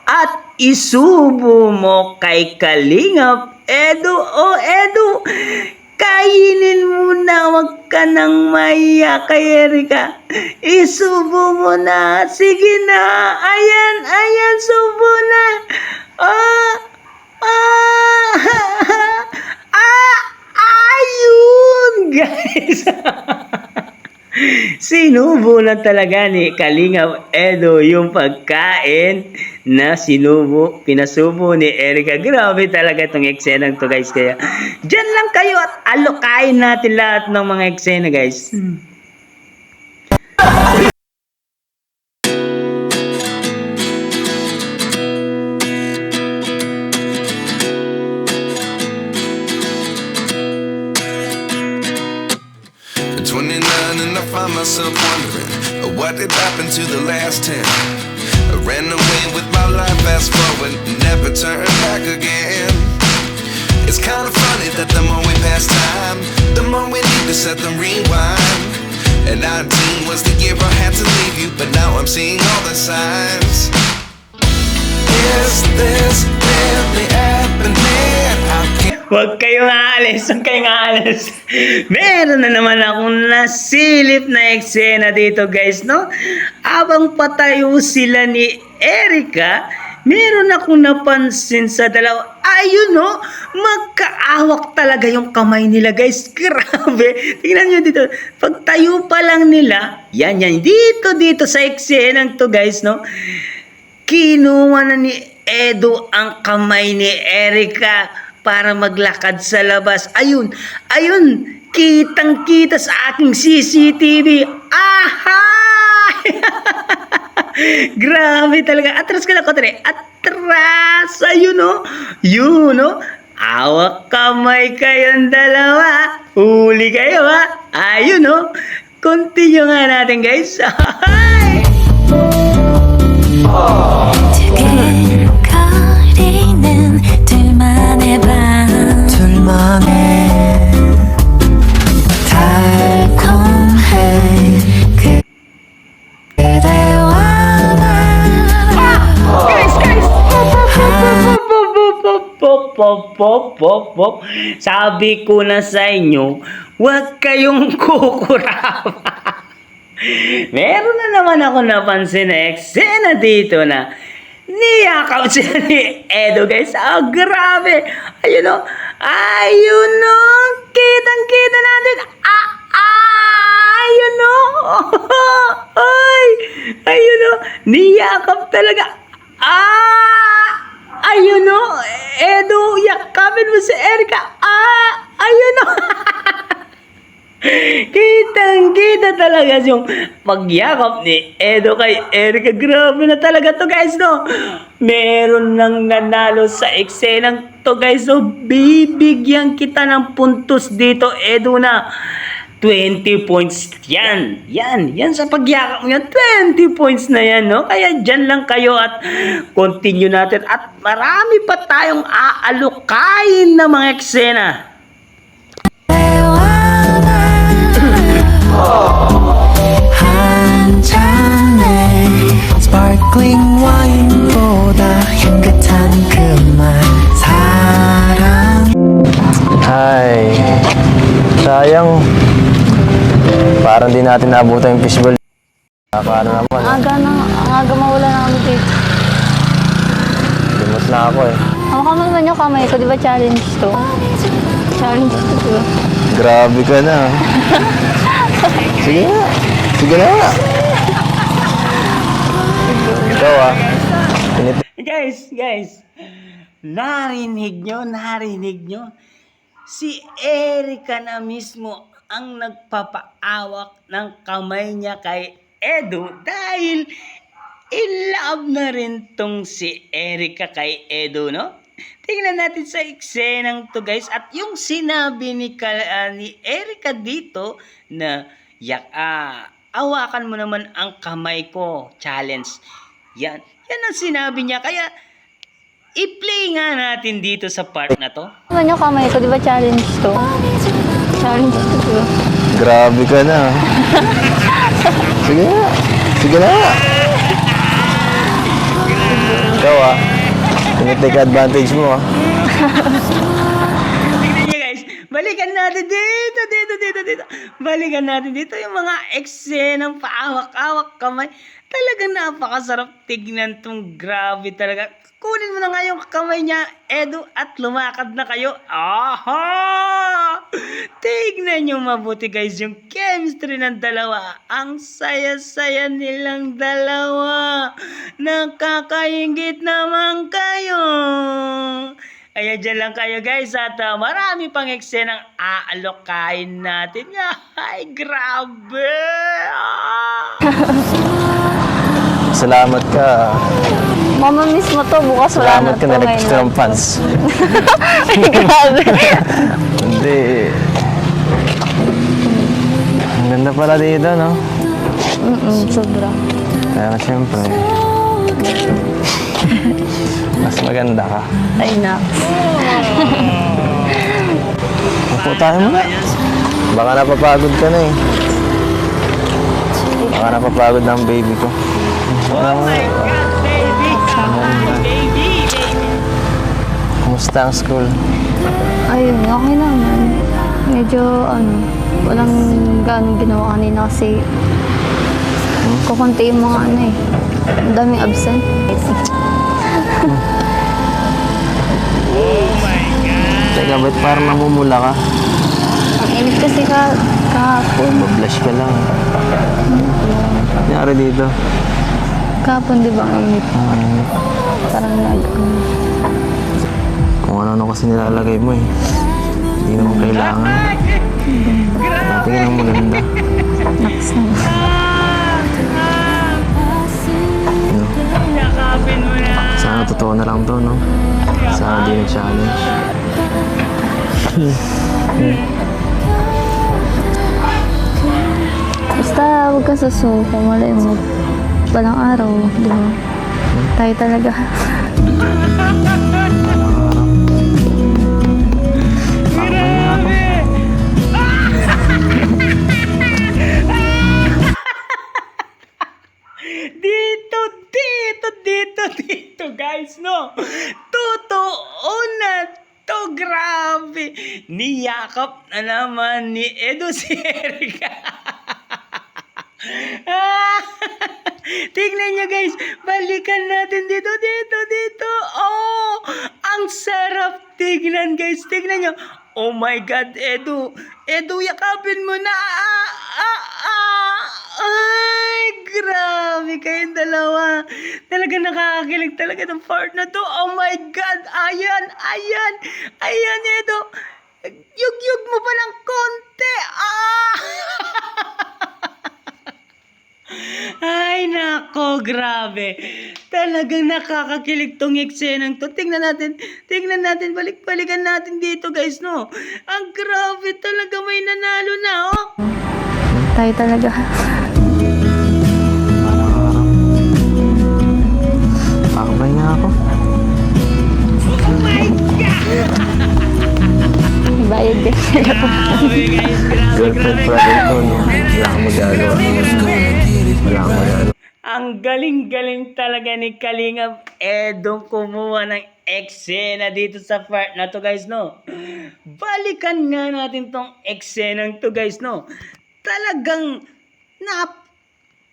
at isubo mo kay Kalingap Edu. O, Edu, kainin mo na, wag ka nang maiya kay Erica. Isubo mo na. Sige na. Ayan, subo na. Ayun, guys. Sinubo na talaga ni Kalingap Edo yung pagkain na pinasubo ni Erica. Grabe talaga itong eksena to guys. Kaya dyan lang kayo at alokain natin lahat ng mga eksena guys. At 29 and I find myself wondering what did happen to the last 10. I ran away with my life, fast forward, never turn back again. It's kind of funny that the more we pass time, the more we need to set the rewind. And 19 was the year I had to leave you, but now I'm seeing all the signs. Is this really happening? I can't. Huwag kayong aalis, huwag kayong aalis. Meron na naman akong nasilip na eksena dito guys, no? Abang patayo sila ni Erica, meron akong napansin sa dalawa. Ayun, no? Magkaawak talaga yung kamay nila guys. Grabe. Tingnan nyo dito. Pagtayo pa lang nila, yan, dito sa eksenang to guys, no? Kinuha na ni Edo ang kamay ni Erica para maglakad sa labas. Ayun, kitang-kita sa aking CCTV. Aha! Grabe talaga. Atras ka na, Kotre. Atras! Ayun, no? Yun, no? Awak kamay kayong dalawa. Huli kayo, ha? Ayun, no? Continue nga natin, guys. 두근거리는 둘만의 밤 둘만의 달콤해 그대와 Sabi ko na sa inyo, huwag kayong kukurapa. Meron na naman ako napansin na eksena dito na niyakaw siya ni Edo guys. Grabe. Ayun o. Kitang-kita natin. Ayun o. Ayun o. Niyakap talaga. Ayun o. Edo, yakapin mo si Erica. Ayun o. Kitang-kita talaga yung pagyakap ni Edo kay Erica. Grabe na talaga to guys, no? Meron nang nanalo sa eksenang to guys, so bibigyan kita ng puntos dito, Edo, na 20 points yan. Yan sa pagyakap mo yan. 20 points na yan, no? Kaya dyan lang kayo at continue natin. At marami pa tayong aalukayin na mga eksena. 한 잔의 sparkling wine보다 향긋한 그 말 사랑 Ay, sayang. Parang di natin naabutan yung fishbowl. Paano naman? Ang aga mawala na kami dito. Limot na ako eh. Hawakan mo naman yung kamay ko, di ba challenge to? Challenge to, di ba? Grabe ka na. Sige na. Ikaw Guys, narinig nyo? Si Erica na mismo ang nagpapaawak ng kamay niya kay Edo dahil in love na rin tong si Erica kay Edo, no? Tingnan natin sa eksenang to guys, at yung sinabi ni Erica dito na awakan mo naman ang kamay ko, challenge. Yan ang sinabi niya. Kaya i-play nga natin dito sa part na to. Naman yung kamay ko, di ba challenge to? Challenge to, di ba? Grabe ka na. Sige na. Ikaw tinitake advantage mo Tingnan niyo guys, balikan Balikan natin dito. Balikan natin dito yung mga eksenang paawak-awak kamay. Talagang napakasarap tignan tong grabe talaga. Kunin mo na nga yung kamay niya, Edu, at lumakad na kayo. Aha! Tignan nyo mabuti guys yung chemistry ng dalawa. Ang saya-saya nilang dalawa. Nakakaingit naman kayo. Kaya dyan lang kayo guys at marami pang eksenang aalokain natin. Ay, grabe! Salamat ka. Mama mismo to, bukas wala na Salamat ka to na ngayon. extra ng pants. Ay, grabe. Hindi. Ang ganda pala dito, no? Sobra. Kaya siyempre, mas maganda ka. Ay, na. Upo tayo muna. Baka napapagod ka na eh. Baka napapagod na ang baby ko. Oh my God, baby! Baby! Kumusta ang school? Ayun, okay naman. Medyo, walang ganong ginawa kanina kasi kukunti yung mga eh. Ang daming absent. Teka, ba't parang namumula ka? Ang init kasi kahapon. Blush ka lang. Nangyari dito? Kahapon, di ba ang init? Parang Kung ano-ano kasi nilalagay mo eh. Hindi naman kailangan. Natingin ang maganda. naks na. No? Yakapin mo na! Sana totoo na lang to, no? Sana di na-challenge. Basta huwag ka susuko. Malay mo. Walang araw, di ba? Tayo talaga. Dito, guys, no? Totoo na to, grabe. Niyakap na naman ni Edu si Erica. Tignan nyo, guys. Balikan natin dito. Oh, ang sarap tignan, guys. Tignan nyo. Oh my God, Edu. Edu, yakapin mo na. Ay, grabe kayong dalawa. Talaga nakakakilig talaga ng part na to. Oh my God. Ayan, Edu. Yug-yug mo pa ng konti. Ay, nako, grabe. Talagang nakakakilig tong eksenang to. Tingnan natin, balikan natin dito, guys, no? Ang grabe talaga, may nanalo na, oh. Tayo talaga. Pakabay nga ako. Bayad ka. Grabe, guys, Girlfriend pala dito, no? Wala kang magagawa. Ang galing-galing talaga ni Kalingap Edong kumuha ng eksena dito sa part na to, guys, no? Balikan nga natin tong eksenang to, guys, no? Talagang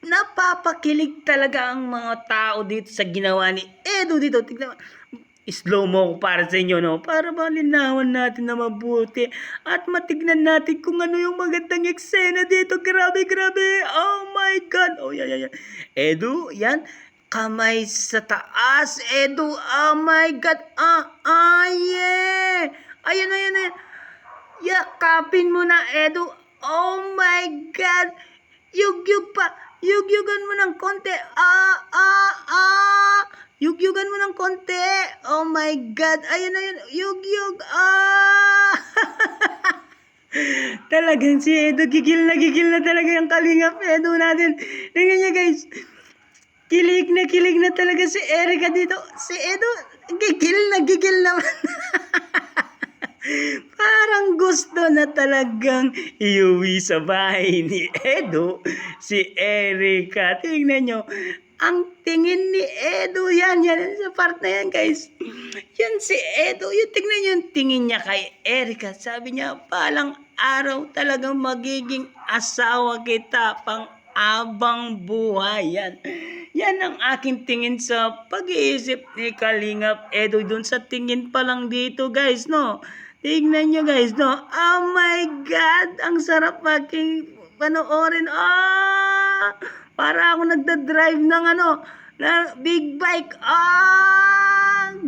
napapakilig talaga ang mga tao dito sa ginawa ni Edo dito. Tignan mo. Slow mo ko para sa inyo, no? Para malinawan natin na mabuti at matignan natin kung ano yung magandang eksena dito. Grabe. Oh my God. Oh, yeah. Edu, yan. Kamay sa taas. Edu, oh my God. Yeah. Ayan. Yakapin mo na, Edu. Oh my God. Yug-yug pa. Yug-yugan mo ng konti. Yug-yugan mo ng konti. Oh my God. Ayun. Yug-yug. Talagang si Edo, gigil na talaga yung Kalingap Edo natin. Tingnan niya, guys. Kilig na talaga si Erica dito. Si Edo, gigil naman. Parang gusto na talagang iuwi sa bahay ni Edo si Erica. Tingnan nyo. ang tingin ni Edo, yan sa part na yan, guys. Yan si Edo, yung tingnan niyo yung tingin niya kay Erica. Sabi niya, palang araw talagang magiging asawa kita pang abang buhay. Yan ang aking tingin sa pag-iisip ni Kalingap Edo dun sa tingin pa lang dito, guys, no? Tignan nyo, guys, no? Oh my God! Ang sarap aking panoorin. Para ako nagda-drive ng na big bike.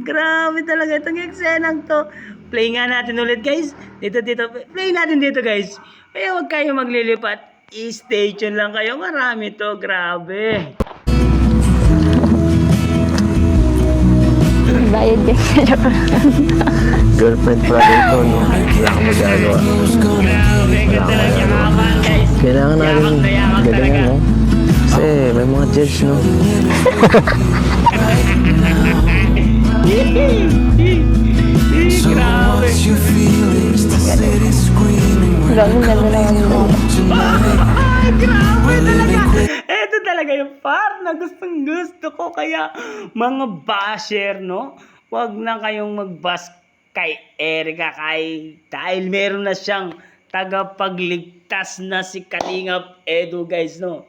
Grabe talaga itong eksenang to. Play nga natin ulit, guys. Dito. Play natin dito, guys. Kaya huwag kayo maglilipat. I-stay tuned lang kayo. Marami to. Grabe. Bayad din. Girlfriend pa rin ito, no? Wala kang magagawa. Grabe. Ganda lang yung habang, guys. Kailangan natin galingan, no? Kasi may mga judge, no? Grabe. Grabe, ganda naman mo. Grabe talaga. Ito talaga yung part na gustong gusto ko. Kaya mga basher, no? Huwag na kayong mag-bash kay Erica dahil meron na siyang tagapagligtas na si Kalingap Edo, guys, no?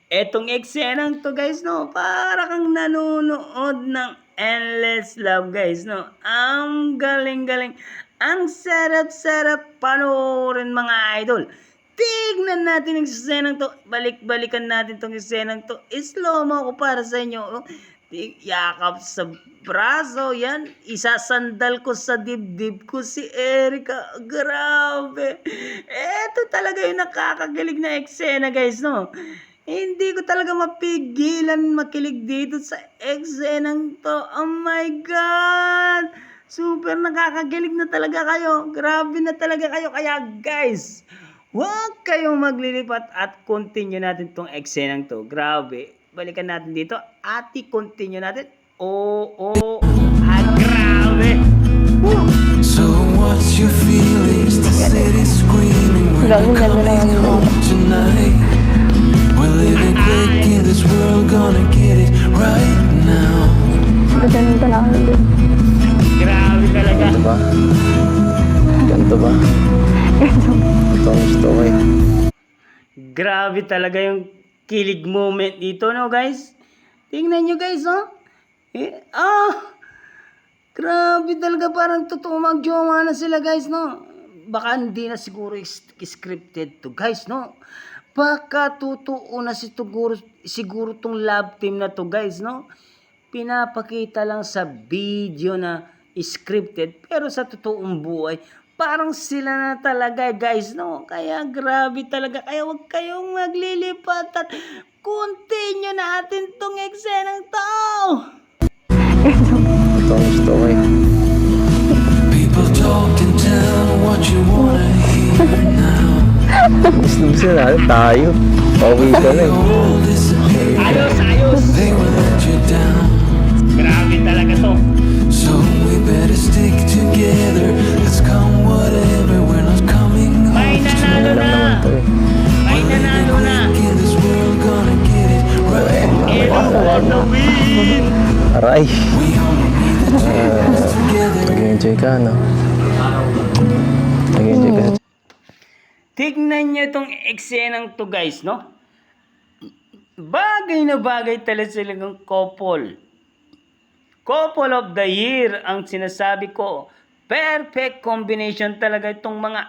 Etong eksenang to, guys, no? Para kang nanonood ng Endless Love, guys, no? Ang galing-galing. Ang sarap-sarap panoorin, mga idol. Tignan natin ang eksenang to. Balik-balikan natin tong eksenang to. Slow mo ako para sa inyo. Yakap sa braso. Yan. Isasandal ko sa dibdib ko si Erica. Grabe. Eto talaga yung nakakagaling na eksena, guys, no? Hindi ko talaga mapigilan makilig dito sa eksenang to. Oh my God! Super nakakagaling na talaga kayo. Grabe na talaga kayo. Kaya, guys, huwag kayong maglilipat at continue natin tong eksenang to. Grabe. Balikan natin dito at i-continue natin. Grabe. So what's your feelings? The city screaming. We're Grabe, ganda naman mo. tonight. We're living quick in this world, gonna get it right now. Ganda naman din. Grabe talaga. Ganto ba? Ganto ba? Ito ang gusto ko, eh. Grabe talaga yung kilig moment dito, no, guys? Tingnan nyo, guys, oh. Grabe talaga, parang totoo magjowa na sila, guys, no? Baka hindi na siguro scripted to, guys, no? Baka totoo na siguro tong love team na to, guys, no? Pinapakita lang sa video na scripted, pero sa totoong buhay, parang sila na talaga, guys, no? Kaya grabe talaga. Kaya huwag kayong maglilipat at continue natin tong eksenang to. Ito ang gusto ko, eh. People talk and tell what you wanna hear now. Gusto na tayo. Pauwi ka na, eh. All disappear. Ayos. They will let you down. Grabe talaga to. So we better stick together. Let's come whatever. We're not coming May home. nanalo na. Ito, eh. May nanalo na. In this world, gonna get it right. Edo for the win. Aray. We only need the chance together. Nag-enjoy ka, no? Nag-enjoy ka. Tignan nyo itong eksenang to, guys, no? Bagay na bagay talaga silang couple. Couple of the year ang sinasabi ko. Perfect combination talaga itong mga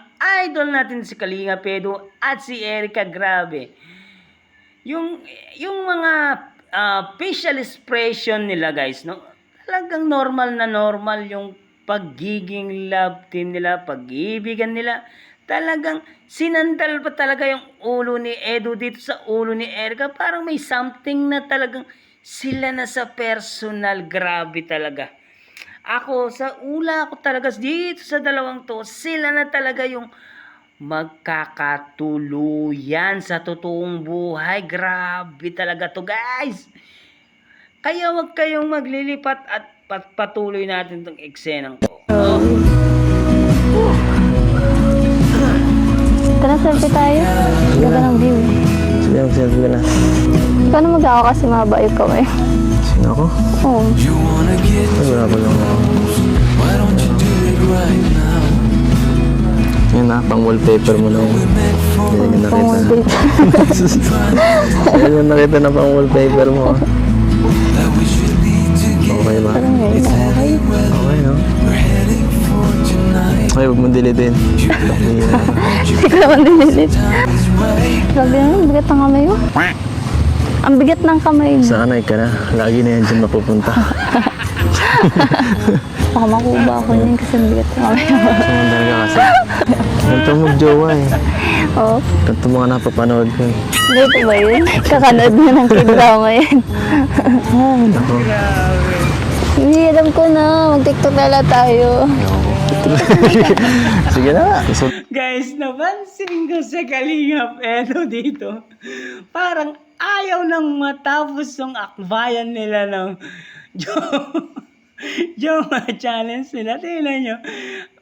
idol natin, si Kalingap Edo at si Erica. Grabe. Yung mga facial expression nila, guys, no? Talagang normal na normal yung pagiging love team nila, pag-ibigan nila. Talagang sinandal pa talaga yung ulo ni Edo dito sa ulo ni Erica. Parang may something na talagang sila na sa personal. Grabe talaga. Ako, sa ula ko talaga dito sa dalawang to, sila na talaga yung magkakatuluyan sa totoong buhay. Grabe talaga to, guys. Kaya wag kayong maglilipat at patuloy natin tong eksenang to. Tara, selfie tayo. Ganda ng view. Sige, Send mo na. Paano mag-ako kasi mahaba yung kamay? Sino ako? Oo. Ay, wala pa lang ako. Yan na, pang wallpaper mo na yun. Yan yung nakita na. Yan yung nakita na pang wallpaper mo. Okay ba? Parang ngayon, okay. Okay, no? Okay, huwag mong dilitin. Hindi ko naman dinilit. Grabe na, ang bigat ng kamay mo. Ang bigat ng kamay mo. Sanay ka na. Lagi na yan dyan mapupunta. Baka makuha ako yun kasi ang bigat ng kamay mo. Sumandal ka kasi. Ganito mag-jowa eh. Oo. Ganito mga napapanood ko eh. Dito ba yun? Kakanood na ng k-drama yan. Ako. Hindi, alam ko na. Mag-tiktok na lang tayo. Sige na. Guys, napansin ko sa Kalingap Edo dito. Parang ayaw nang matapos yung akbayan nila ng Joma Challenge nila. Tingnan nyo.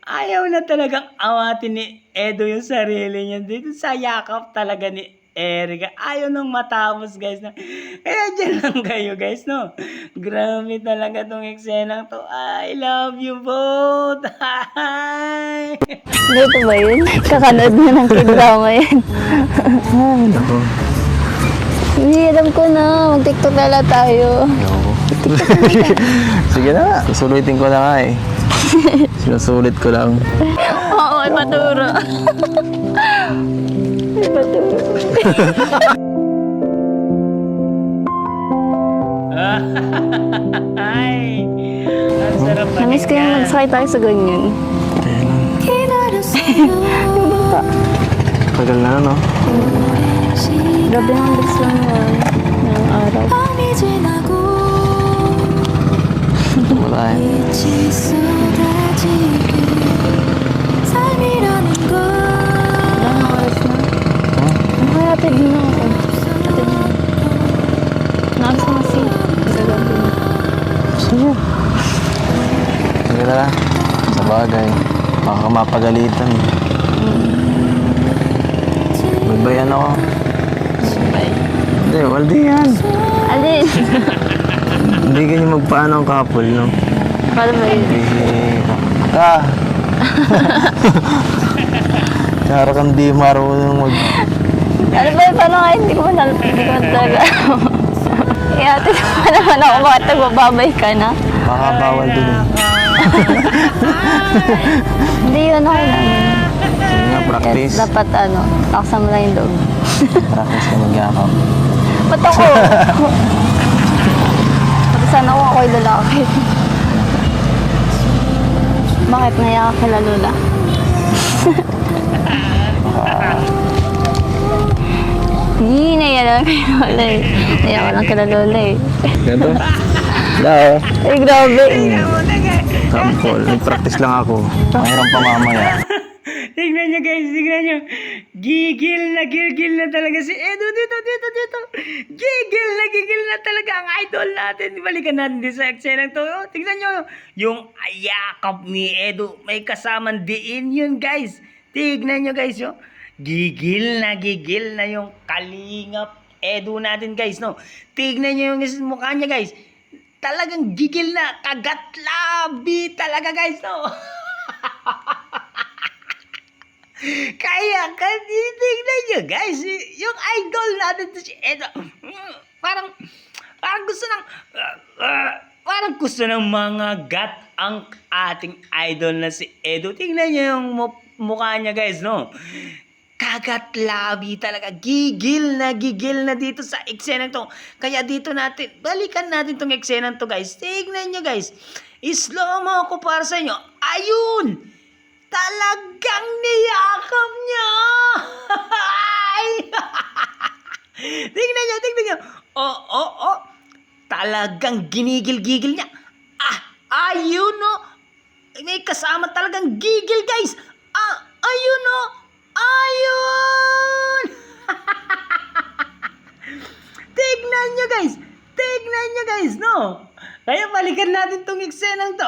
Ayaw na talagang awatin ni Edo yung sarili niya dito sa yakap talaga ni Erica. Ayaw nang matapos, guys. Kaya dyan lang kayo, guys, no? Grabe talaga tong eksenang to. I love you both. Hi! Dito ba yun? Kakanood na ng k-drama yan. Ako. Hindi, alam ko na. Mag-tiktok na lang tayo. Sige na. Susulitin ko na nga eh. Sinusulit ko lang. Oo, ay paturo. Ay paturo. Ay! Ang sarap pa. Namiss ko yung nagsakay tayo sa ganyan. Yung bata. Tagal na, no? Grabe ang bilis lang yun. Yung araw. Wala eh. Ilang oras na? Ang kaya atid na ako. Atid na. Naalis na kasi. Sa gabi na. Sige. Sige na lang. Sa bagay. Baka ka mapagalitan. Magbayan ako. Bye. Hindi, waldi yan. Alin? Hindi ganyan magpaano ang couple, no? Paano ba yun? Ah! Kara kang di marunong mag... Ano ba yun? Paano nga? Hindi ko man talaga. Ihatid mo naman ako. Bakit nagbababay ka na? Baka bawal din eh. Hindi yun ako lang. Sige nga, practice. Dapat taksan mo lang yung loob. Practice ka magyakap. Ba't ako? Pati sana ako ako'y lalaki. Bakit naiyak ka kila Lola? Hindi, naiyak lang kay Lola eh. Naiyak ko lang kila Lola eh. Ganito? Hello? Ay, grabe. Kampol. Nag-practice lang ako. Mahirap pa mamaya. Tignan nyo, guys, tignan nyo. Gigil na talaga si Edo dito. Gigil na talaga ang idol natin. Balikan natin din sa eksenang to. Oh, tignan nyo, yung ayakap ni Edo. May kasamang diin yun, guys. Tignan nyo, guys, yo. Gigil na yung Kalingap Edo natin, guys, no? Tignan nyo yung mukha niya, guys. Talagang gigil na. Kagatlabi talaga, guys, no? Kaya, tignan nyo, guys, yung idol natin si Edo, parang gusto ng mga gat ang ating idol na si Edo. Tingnan nyo yung mukha niya, guys, no? Kagatlabi talaga. Gigil na dito sa eksenang to. Kaya dito natin, balikan natin tong eksenang to, guys. Tignan nyo, guys. Slow mo ako para sa inyo. Ayun! Talagang niyakap niya! Tingnan nyo. Oh. Talagang ginigil-gigil niya. Ayun, no? May kasama talagang gigil, guys. Ayun, no? Ayun! Tignan nyo, guys, no? Kaya balikan natin tong eksenang to.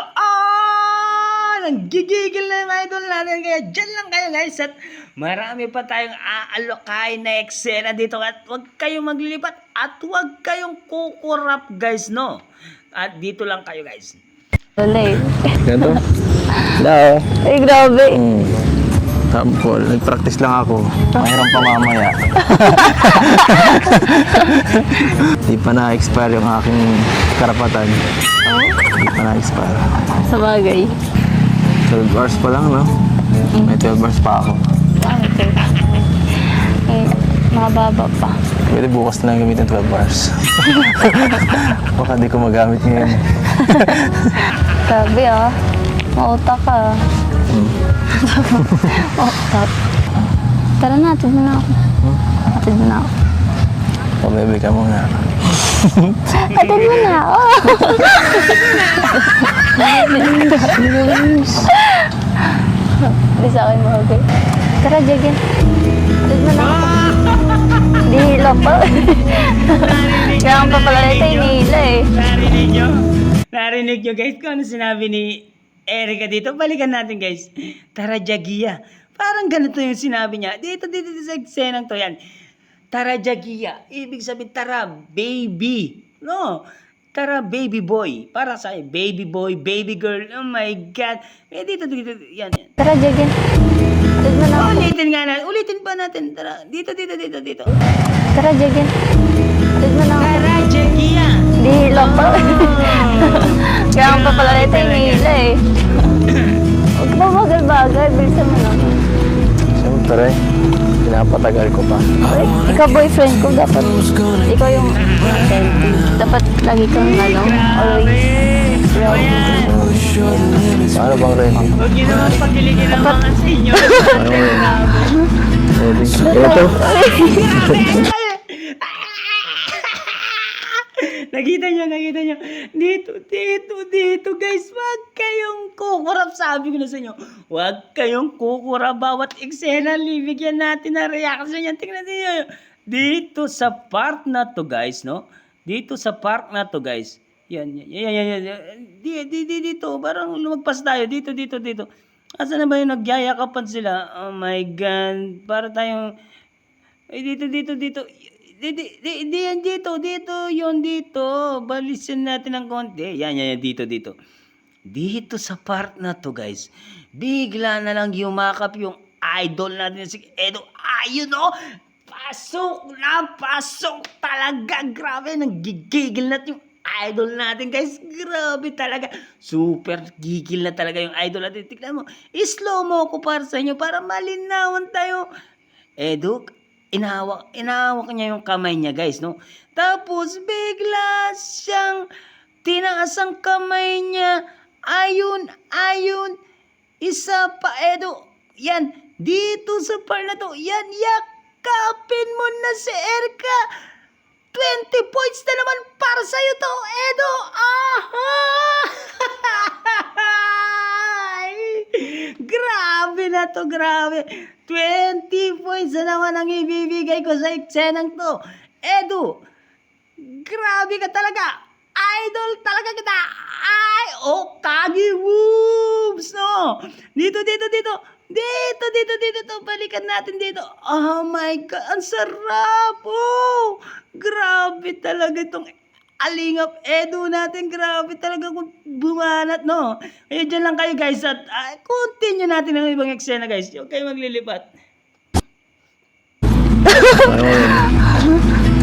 Nanggigigil na yung idol natin. Kaya dyan lang kayo, guys, at Marami pa tayong aalokay na eksena dito at huwag kayong maglilipat at huwag kayong kukurap guys, no? At dito lang kayo guys. Wala eh. Ganito? Hello. Ay, grabe. Tampol. Nag-practice lang ako. Mayroon pa mamaya. Di pa na-expire yung aking karapatan. Di pa na-expire. Sa bagay. 12 hours pa lang, no? May 12 hours pa ako. Eh, mababa pa. Pwede bukas na lang gamitin 12 hours. Baka di ko magamit ngayon. Grabe ah. Mautak ka. Mautak. Tara na, atid mo na ako. Atid mo na ako. Pabebe ka muna. Atid mo na ako. Hindi sa akin bagay. Tara, Jegen. Atid mo na ako. Hindi hila pa. Kaya ang papalalita, hinihila eh. Narinig nyo? Narinig nyo guys kung ano sinabi ni Erica dito? Balikan natin guys. Tara Jagia. Parang ganito yung sinabi niya. Dito sa eksenang to yan. Tara Jagia. Ibig sabihin tara baby. No. Tara baby boy. Para sa baby boy, baby girl. Oh my God. Eh dito. Yan. Tara, Jegen. Atid mo na ako. Ulitin nga natin. Ulitin pa natin. Tara. Dito. Tara, Jegen. Atid mo na ako. Tara Jagia. Hindi hila pa. Kaya ang papalalita, hinihila eh. Huwag mo bagal-bagal. Bilisan mo na. Siyempre, pinapatagal ko pa. Ay, ikaw boyfriend ko. Dapat ikaw yung attentive. Dapat lagi kang always ready. Paano bang ready? Huwag nyo naman pagiligin ang mga senyor. Ready? Ito? Nakita nyo. Dito, guys. Huwag kayong kukurap. Sabi ko na sa inyo. Huwag kayong kukurap. Bawat eksena, libigyan natin na reaction yan. Tingnan niyo. Dito sa part na to, guys, no? Dito sa part na to, guys. Yan. Dito. Parang lumagpas tayo. Dito. Asa na ba yung nagyayakapan sila? Oh my God. Para tayong... Ay, dito. Dito. Balisin natin ng konti. Yan, dito. Dito sa part na to, guys. Bigla na lang yumakap yung idol natin si Edo. Ayun, oh! Pasok talaga. Grabe, nanggigigil natin yung idol natin, guys. Grabe talaga. Super gigil na talaga yung idol natin. Tignan mo. I-slow mo ko para sa inyo para malinawan tayo. Edo, inahawak niya yung kamay niya, guys, no? Tapos, bigla siyang tinaas ang kamay niya. Ayun. Isa pa, Edo. Yan, dito sa part na to. Yan, yakapin mo na si Erica. 20 points na naman para sa'yo to, Edo. Grabe na to, grabe. 20 points na naman ang ibibigay ko sa eksenang to. Edo, grabe ka talaga. Idol talaga kita. Kagi moves, no? Dito. Balikan natin dito. Oh my God, ang sarap. Oh, grabe talaga itong alingap Edo natin. Grabe talaga kung bumanat, no? Kaya dyan lang kayo, guys. At continue natin ang ibang eksena, guys. Huwag kayo maglilipat.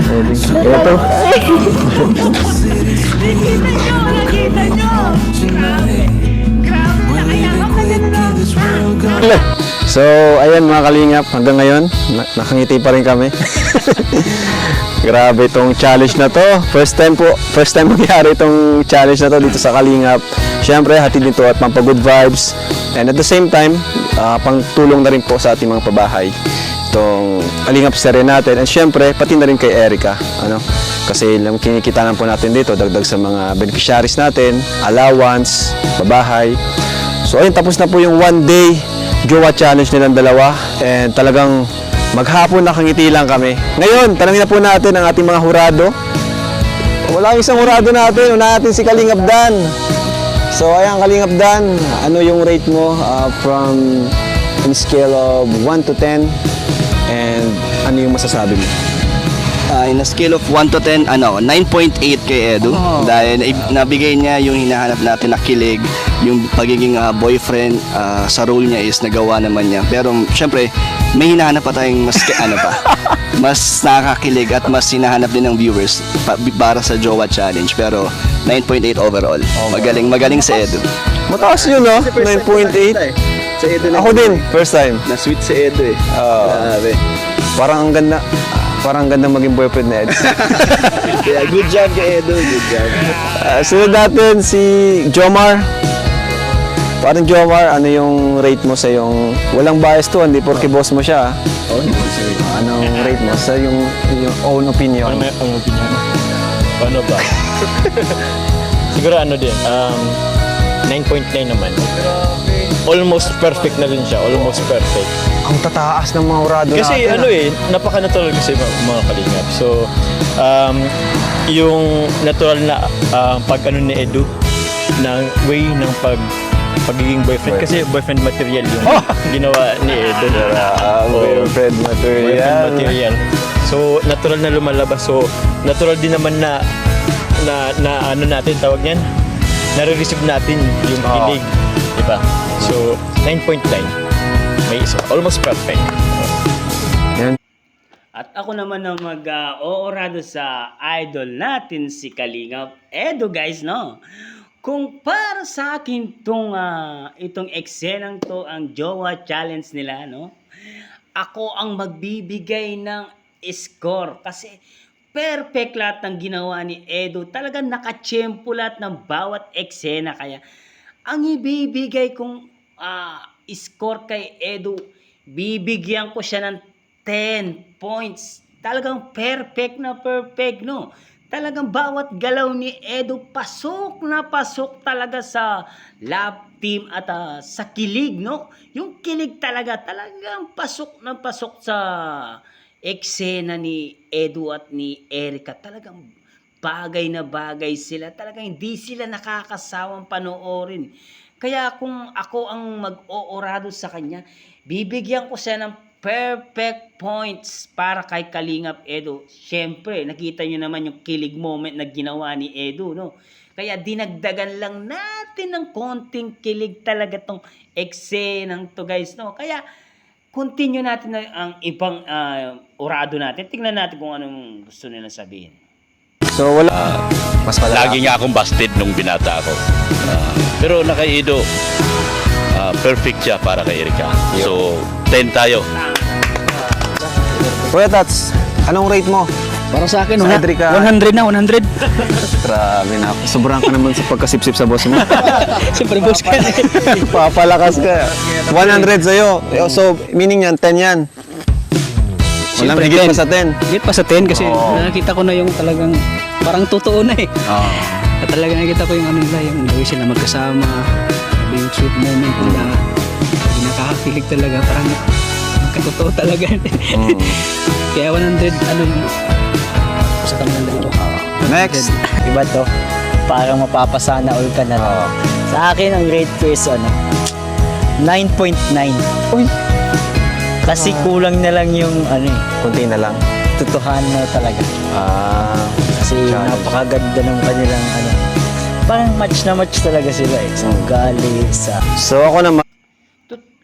Ready? Ito? Nakita nyo. Grabe, nakayakap na gano'n. So, ayan mga kalingap, hanggang ngayon, nakangiti pa rin kami. Grabe itong challenge na to. First time mangyari itong challenge na to dito sa Kalingap. Siyempre, hatid nito at pampagood vibes. And at the same time, pangtulong na rin po sa ating mga pabahay. Itong Kalingap serye natin. And siyempre, pati na rin kay Erica. Kasi kinikita lang po natin dito, dagdag sa mga beneficiaries natin, allowance, pabahay. So, ayun, tapos na po yung one day jowa challenge nilang dalawa. And talagang maghapon nakangiti lang kami. Ngayon, tanongin na po natin ang ating mga hurado. Wala isang hurado natin. Una natin si Kalingap Dan. So, ayan Kalingap Dan, ano yung rate mo from in scale of 1 to 10, and ano yung masasabi mo? In a scale of 1 to 10, 9.8 kay Edu. Dahil nabigay niya yung hinahanap natin na kilig, yung pagiging boyfriend sa role niya is nagawa naman niya. Pero syempre, may hinahanap pa tayong mas mas nakakakilig at mas hinahanap din ng viewers para sa Jowa Challenge. Pero 9.8 overall. Magaling si Edu. Mataas yun, no? 9.8. Sa Edu Ako din, first time. Na-sweet si Edu eh. Grabe. Parang ang ganda maging boyfriend na Ed. Yeah, good job kay Edu. Good job. Sunod natin si Jomar. Parang Jomar, ano yung rate mo sa yung walang bias to, hindi porke boss mo siya. Anong rate mo sa yung own opinion? Ano may ang opinion? Paano ba? Siguro ano din, 9.9 naman. Almost perfect na rin siya, almost perfect. Ang tataas ng mga urado Kasi natin. ano napaka-natural kasi mga kalingap. So, yung natural na pag-ano ni Edu, na way ng pagiging boyfriend. Kasi boyfriend material yung ginawa ni Edu. Boyfriend material. Boyfriend material. So, natural na lumalabas. So, natural din naman na ano natin, tawag niyan, nare-receive natin yung kilig. Diba? So, 9.9. May isa. Almost perfect. At ako naman ang mag-oorado sa idol natin si Kalingap Edu, guys, no? Kung para sa akin itong eksenang to, ang Jowa Challenge nila, no? Ako ang magbibigay ng score kasi perfect lahat ng ginawa ni Edu. Talagang nakachempo lahat ng bawat eksena. Kaya ang ibibigay kong score kay Edu, bibigyan ko siya ng 10 points. Talagang perfect na perfect, no? Talagang bawat galaw ni Edu, pasok na pasok talaga sa love team at sa kilig, no? Yung kilig talagang pasok na pasok sa eksena ni Edu at ni Erica. Talagang bagay na bagay sila. Talagang hindi sila nakakasawang panoorin. Kaya kung ako ang mag-oorado sa kanya, bibigyan ko siya ng perfect points para kay Kalingap Edu. Siyempre, nakita nyo naman yung kilig moment na ginawa ni Edu, no? Kaya dinagdagan lang natin ng konting kilig talaga tong eksenang to, guys, no? Kaya continue natin ang ibang orado natin. Tingnan natin kung anong gusto nila sabihin. So wala mas malala. Lagi nga akong busted nung binata ako. Pero na kay Edo, perfect siya para kay Erica. So, 10 tayo. Kuya Tats, anong rate mo? Para sa akin, Sa Erica? 100 na, 100. Grabe na. Sobrang ka naman sa pagkasipsip sa boss mo. Siyempre, boss ka na. Papalakas ka. 100 sa'yo. So, meaning yan, 10 yan. Walang higit pa sa 10. Higit pa sa 10 kasi nakita ko na yung talagang parang totoo na eh. At talaga nakita ko yung ano nila, yung gawin sila magkasama, yung sweet moment nila. Nakakakilig talaga, parang katotoo talaga. Kaya 100, ano yung sa kanila dito. Next. Iba to. Parang mapapasana all ka na lang. Sa akin, ang grade ko is 9.9. Uy. Kasi kulang na lang yung Kunti na lang. tutuhan na talaga. Kasi challenge. napakaganda ng kanilang parang match na match talaga sila eh. Sa ugali, sa... So ako naman.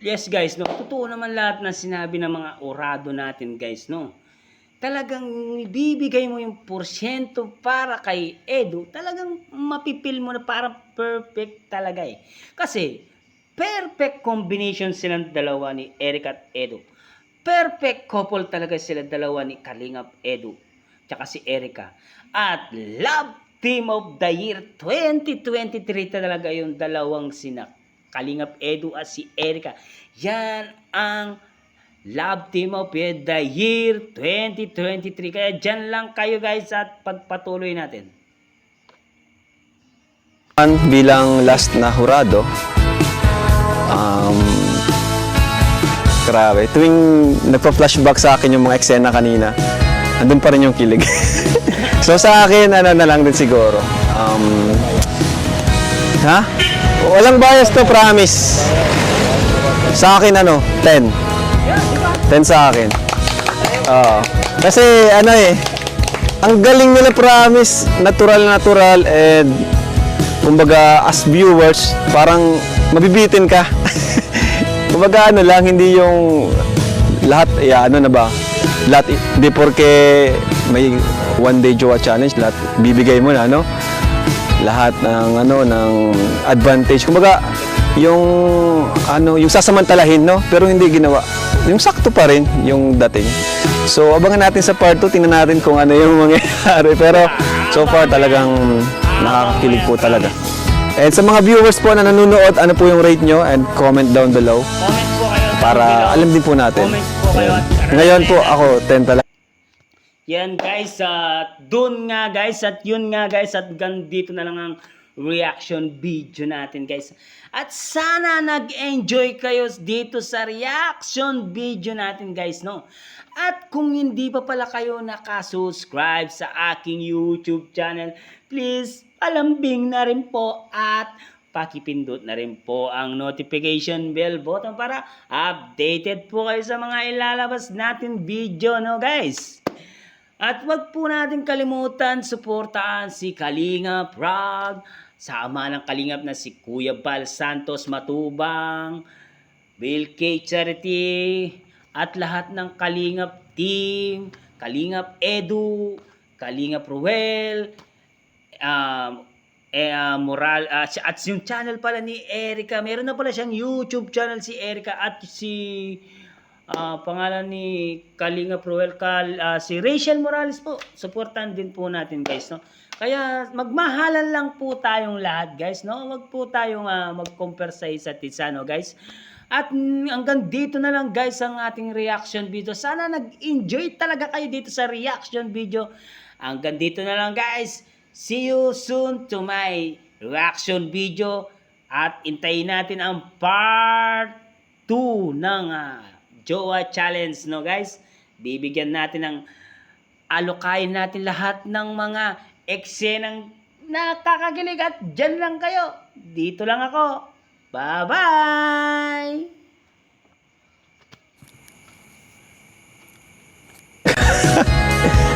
Yes, guys, no? Totoo naman lahat ng sinabi ng mga orado natin, guys, no? Talagang bibigay mo yung porsyento para kay Edu, talagang mapipil mo na parang perfect talaga eh. Kasi perfect combination silang dalawa ni Erica at Edu. Perfect couple talaga sila dalawa ni Kalingap Edu tsaka si Erica. At Love Team of the Year 2023 talaga yung dalawang sina Kalingap Edu at si Erica. Yan ang Love Team of the Year 2023. Kaya dyan lang kayo, guys, at pagpatuloy natin. Bilang last na hurado, grabe. Tuwing nagpa-flashback sa akin yung mga eksena kanina, andun pa rin yung kilig. So sa akin, ano na lang din siguro. Walang bias to, promise. Sa akin 10. 10 sa akin. Oo. Kasi ang galing nila, promise, natural and kumbaga as viewers parang mabibitin ka. Kumbaga lang, hindi yung lahat lahat hindi porke may one day jowa challenge lahat bibigay mo na lahat ng advantage. Kumbaga yung sasamantalahin pero hindi ginawa. Yung sakto pa rin yung dating. So abangan natin sa part 2, tingnan natin kung ano yung mangyayari. Pero so far talagang nakakakilig po talaga. And sa mga viewers po na nanonood, ano po yung rate nyo? And comment down below. Comment po kayo. Para alam din po natin. Comment po kayo. Ngayon po ako 10 talaga. Yan guys, dun nga guys, at yun nga guys, at dito na lang ang reaction video natin guys. At sana nag-enjoy kayo dito sa reaction video natin guys, no? At kung hindi pa pala kayo nakasubscribe sa aking YouTube channel, please palambing na rin po at pakipindot na rin po ang notification bell button para updated po kayo sa mga ilalabas natin video, no guys? At wag po natin kalimutan suportahan si Kalingap Rob, sama ng Kalingap na si Kuya Bal Santos Matubang, Bill K. Charity, at lahat ng Kalingap team, Kalingap Edu, Kalingap Ruel, Moral, at yung channel pala ni Erica, meron na pala siyang YouTube channel si Erica, at si pangalan ni Kalingap Ruel, si Rachel Morales po. Suportahan din po natin guys, no? Kaya magmahalan lang po tayong lahat guys, no? Wag po tayong mag-compare sa isa't isa, no guys? At hanggang dito na lang guys ang ating reaction video. Sana nag-enjoy talaga kayo dito sa reaction video. Hanggang dito na lang guys. See you soon to my reaction video. At intayin natin ang part 2 ng Jowa Challenge, no guys? Bibigyan natin ng alokayin natin lahat ng mga eksenang nakakakilig at dyan lang kayo. Dito lang ako. Bye-bye!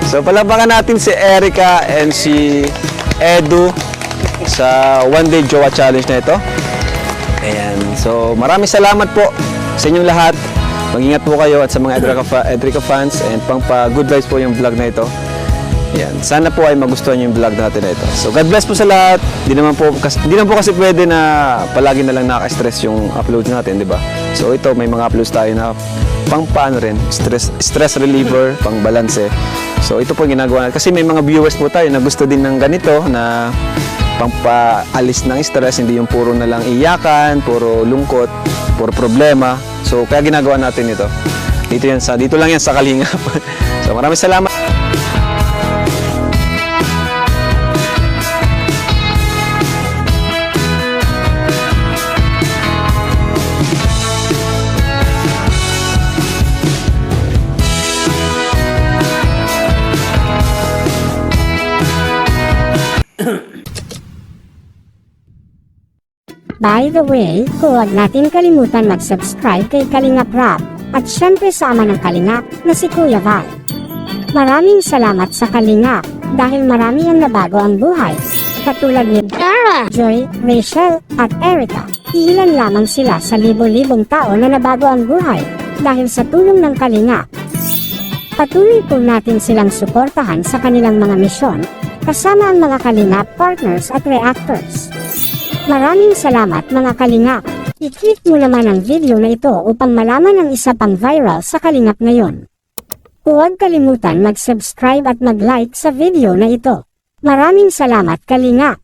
So palabakan natin si Erica and si Edu sa One Day Jowa Challenge na ito. Ayan. So maraming salamat po sa inyong lahat. Mag-ingat po kayo at sa mga Edrica fans, and good vibes po yung vlog na ito. Ayan. Sana po ay magustuhan yung vlog natin na ito. So God bless po sa lahat. Di naman po kasi pwede na palagi na lang naka-stress yung upload natin, di ba? So ito, may mga uploads tayo na paano rin, stress reliever, pang balance. So ito po yung ginagawa natin. Kasi may mga viewers po tayo na gusto din ng ganito, na pangpaalis ng stress, hindi yung puro na lang iyakan, puro lungkot, puro problema. So kaya ginagawa natin ito. Dito lang yan sa Kalingap. So maraming salamat. By the way, huwag natin kalimutan mag-subscribe kay Kalingap Rob at syempre sa ama ng Kalingap na si Kuya Val. Maraming salamat sa Kalingap dahil marami ang nabago ang buhay. Katulad ni Dara, Joy, Rachel at Erica. Ilan lamang sila sa libo-libong tao na nabago ang buhay dahil sa tulong ng Kalingap. Patuloy po natin silang suportahan sa kanilang mga misyon kasama ang mga Kalingap partners at reactors. Maraming salamat mga Kalingap. I-click mo naman ang video na ito upang malaman ang isa pang viral sa Kalingap ngayon. Huwag kalimutan mag-subscribe at mag-like sa video na ito. Maraming salamat Kalingap.